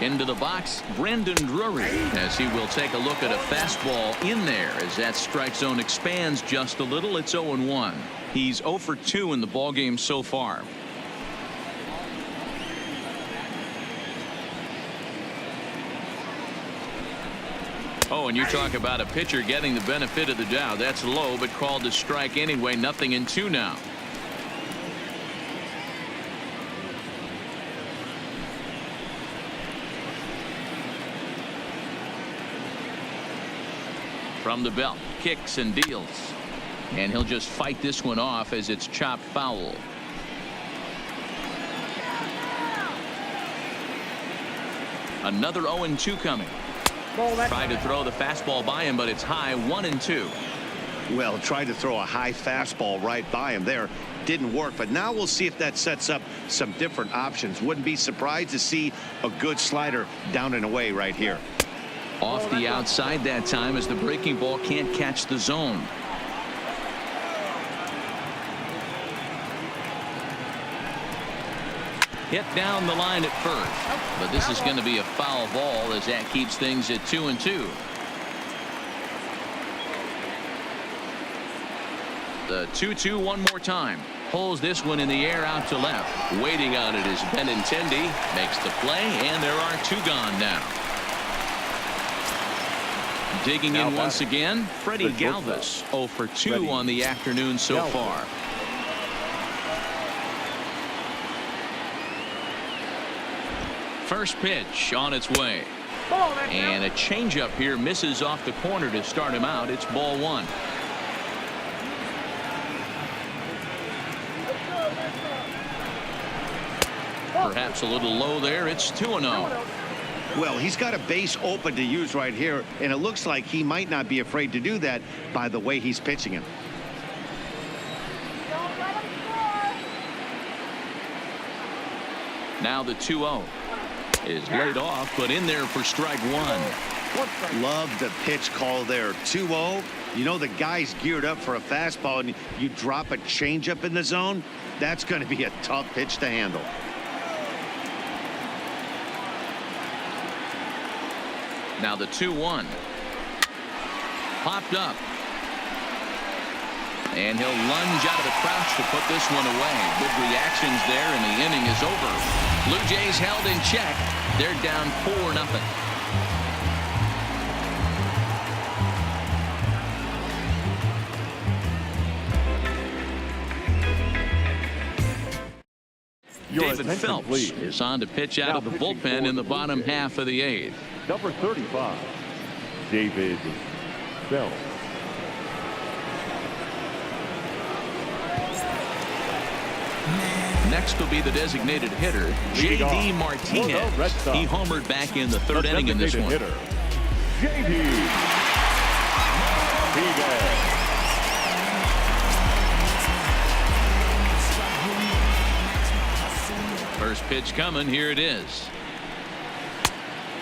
Into the box, Brandon Drury, as he will take a look at a fastball in there as that strike zone expands just a little. It's 0-1. He's 0 for 2 in the ballgame so far. Oh, and you talk about a pitcher getting the benefit of the doubt. That's low, but called to strike anyway. 0-2 now. From the belt, kicks and deals. And he'll just fight this one off as it's chopped foul. Another 0-2 coming. Tried to throw the fastball by him, but it's high. 1-2. Well, tried to throw a high fastball right by him there. Didn't work, but now we'll see if that sets up some different options. Wouldn't be surprised to see a good slider down and away right here. Off the outside that time as the breaking ball can't catch the zone. Hit down the line at first, but this is going to be a foul ball as that keeps things at 2-2. The 2-2 one more time. Pulls this one in the air out to left. Waiting on it is Benintendi. Makes the play, and there are 2 gone now. Digging in once again, Freddie Galvis. 0 for 2 on the afternoon so far. First pitch on its way. And a changeup here misses off the corner to start him out. It's ball 1. Perhaps a little low there. It's 2-0. Well, he's got a base open to use right here, and it looks like he might not be afraid to do that by the way he's pitching him. Now the 2-0 is laid off, but in there for strike 1. Love the pitch call there. 2-0. You know the guy's geared up for a fastball, and you drop a changeup in the zone. That's going to be a tough pitch to handle. Now the 2-1. Popped up. And he'll lunge out of the crouch to put this one away. Good reactions there, and the inning is over. Blue Jays held in check. They're down 4-0. David Phelps is on to pitch out of the bullpen in the bottom half of the 8th. Number 35, David Phelps. Next will be the designated hitter, J.D. Martinez. He homered back in the 3rd inning in this one. Hitter, J.D. Martinez. First pitch coming. Here it is.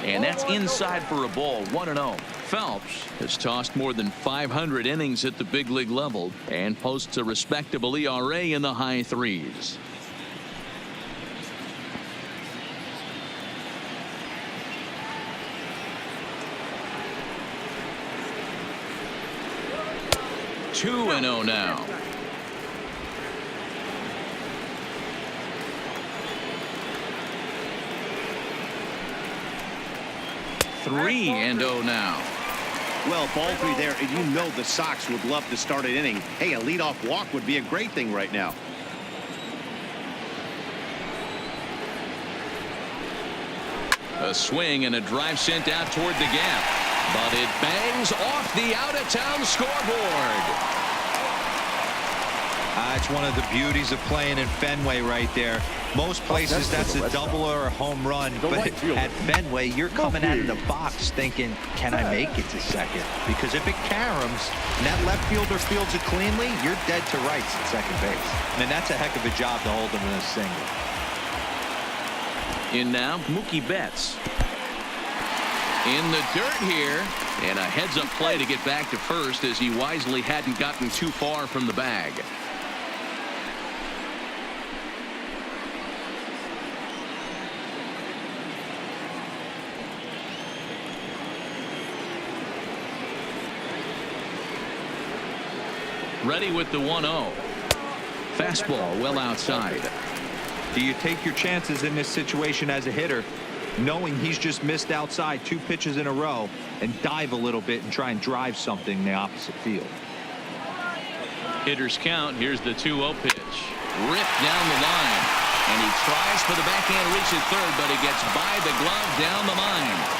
And that's inside for a ball. 1-0. Phelps has tossed more than 500 innings at the big league level and posts a respectable ERA in the high 3s. Two and 0 now. Three and 0 now. Well, ball 3 there, and you know the Sox would love to start an inning. Hey, a leadoff walk would be a great thing right now. A swing and a drive sent out toward the gap, but it bangs off the out-of-town scoreboard. It's one of the beauties of playing in Fenway right there. Most places that's a double or a home run, but at Fenway you're coming out of the box thinking, can I make it to second? Because if it caroms and that left fielder fields it cleanly, you're dead to rights at second base. I mean, that's a heck of a job to hold him in a single. In now, Mookie Betts. In the dirt here, and a heads-up play to get back to first as he wisely hadn't gotten too far from the bag. Ready with the 1-0. Fastball well outside. Do you take your chances in this situation as a hitter, knowing he's just missed outside 2 pitches in a row, and dive a little bit and try and drive something in the opposite field? Hitters count. Here's the 2-0 pitch. Ripped down the line. And he tries for the backhand reach at third, but he gets by the glove down the line.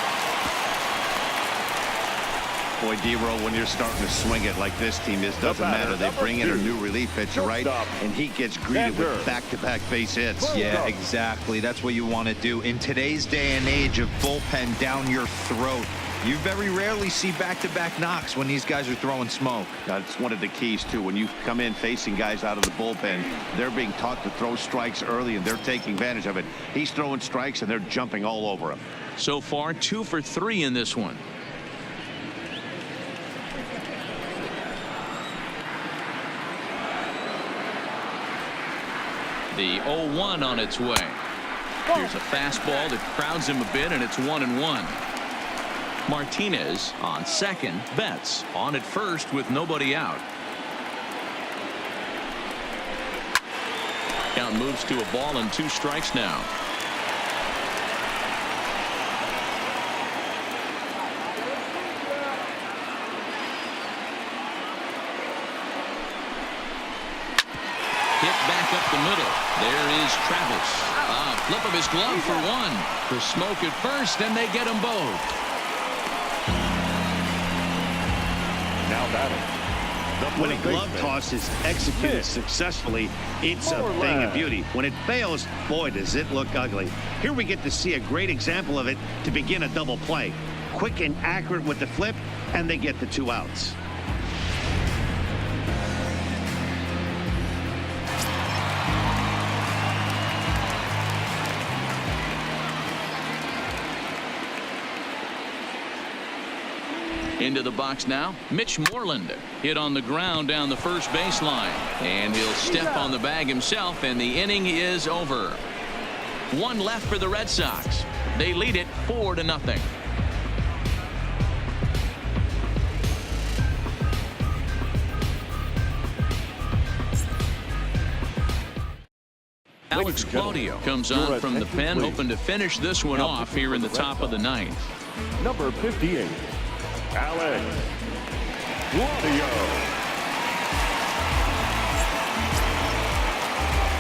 Boy, D-Roll, when you're starting to swing it like this team is, doesn't matter. They bring in a new relief pitcher, right? And he gets greeted with back-to-back base hits. Yeah, exactly. That's what you want to do. In today's day and age of bullpen down your throat, you very rarely see back-to-back knocks when these guys are throwing smoke. That's one of the keys, too. When you come in facing guys out of the bullpen, they're being taught to throw strikes early, and they're taking advantage of it. He's throwing strikes, and they're jumping all over him. So far, 2 for 3 in this one. The 0-1 on its way. Here's a fastball that crowds him a bit, and it's 1-1. Martinez on second. Betts on at first with nobody out. Count moves to a ball and 2 strikes now. Hit back up the middle. There is Travis. Flip of his glove for 1. For smoke at first, and they get them both. Now batting. When a glove toss is executed successfully, it's a thing of beauty. When it fails, boy, does it look ugly. Here we get to see a great example of it to begin a double play. Quick and accurate with the flip, and they get the 2 outs. Into the box now, Mitch Moreland. Hit on the ground down the first baseline. And he'll step on the bag himself, and the inning is over. One left for the Red Sox. They lead it 4-0. Alex Claudio comes on from the pen, hoping to finish this one off here in the top of the ninth. Number 58, Alex Claudio.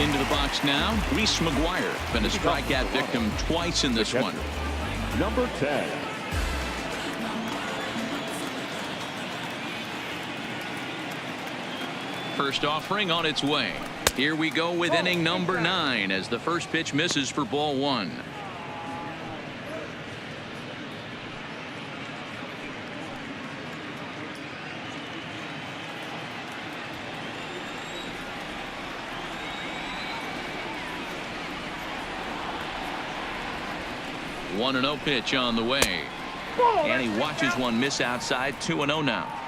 Into the box now, Reese McGuire. Been a strikeout victim twice in this one. Number 10. First offering on its way. Here we go with inning number 9 as the first pitch misses for ball 1. One 1-0 pitch on the way. And he watches one miss outside. 2-0 now.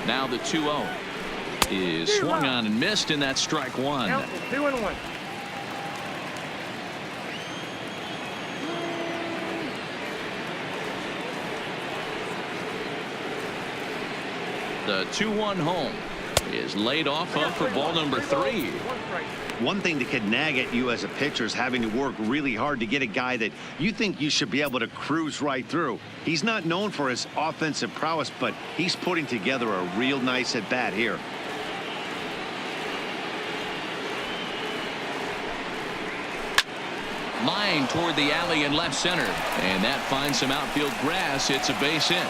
Now the 2-0 is swung on and missed, and that's strike 1. 2-1. The 2-1 home is laid off of for ball number 3. One thing that could nag at you as a pitcher is having to work really hard to get a guy that you think you should be able to cruise right through. He's not known for his offensive prowess, but he's putting together a real nice at bat here. Line toward the alley in left center, and that finds some outfield grass. It's a base hit.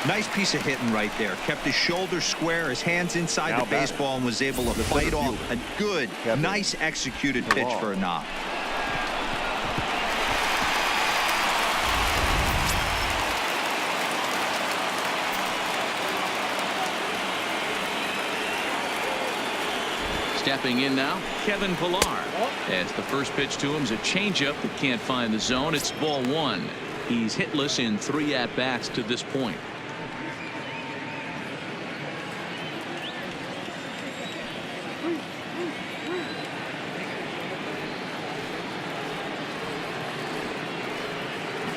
Nice piece of hitting right there. Kept his shoulders square, his hands inside Now the baseball, and was able to fight off a good, nice executed pitch for a knock. Stepping in now, Kevin Pillar. As the first pitch to him is a changeup that can't find the zone. It's ball 1. He's hitless in 3 at-bats to this point.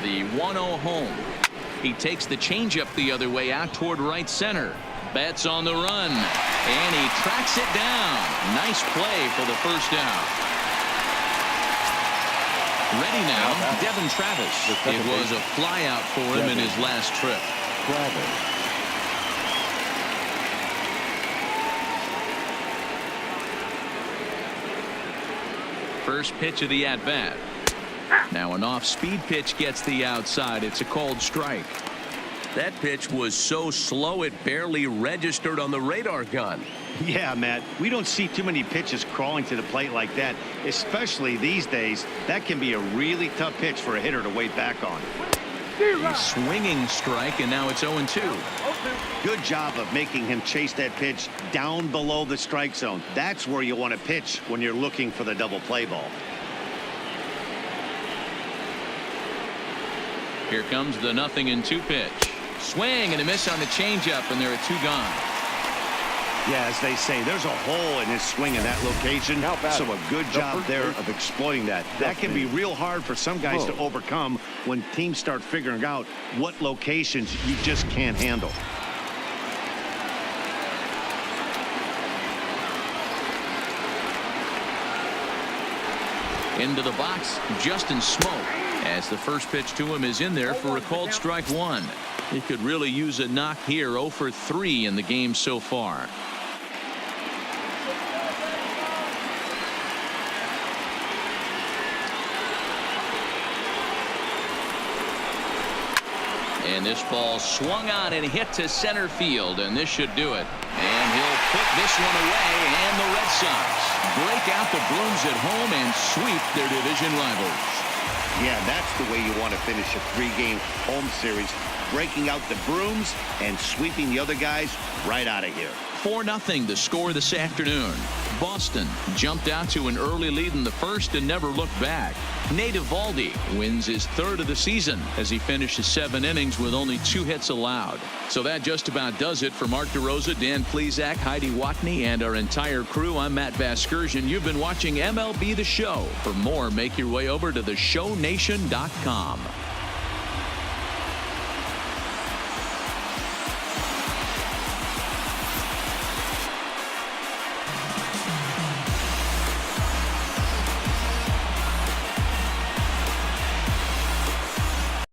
The 1-0 home. He takes the changeup the other way out toward right center. Betts on the run, and he tracks it down. Nice play for the first out. Ready now, Devin Travis. It was a flyout for him in his last trip. First pitch of the at-bat. Now an off-speed pitch gets the outside. It's a called strike. That pitch was so slow it barely registered on the radar gun. Yeah, Matt, we don't see too many pitches crawling to the plate like that, especially these days. That can be a really tough pitch for a hitter to wait back on. A swinging strike, and now it's 0-2. Good job of making him chase that pitch down below the strike zone. That's where you want to pitch when you're looking for the double play ball. Here comes the 0-2 pitch. Swing and a miss on the changeup, and there are 2 gone. Yeah, as they say, there's a hole in his swing in that location, so a good job there of exploiting that. That can be real hard for some guys to overcome when teams start figuring out what locations you just can't handle. Into the box, Justin Smoke. As the first pitch to him is in there for a called strike 1. He could really use a knock here. 0 for 3 in the game so far. And this ball swung on and hit to center field, and this should do it. And he'll put this one away, and the Red Sox break out the brooms at home and sweep their division rivals. Yeah, that's the way you want to finish a 3-game home series. Breaking out the brooms and sweeping the other guys right out of here. 4-0 the score this afternoon. Boston jumped out to an early lead in the first and never looked back. Nate Eovaldi wins his 3rd of the season as he finishes 7 innings with only 2 hits allowed. So that just about does it for Mark DeRosa, Dan Plesac, Heidi Watney, and our entire crew. I'm Matt Vasgersian. You've been watching MLB The Show. For more, make your way over to theshownation.com.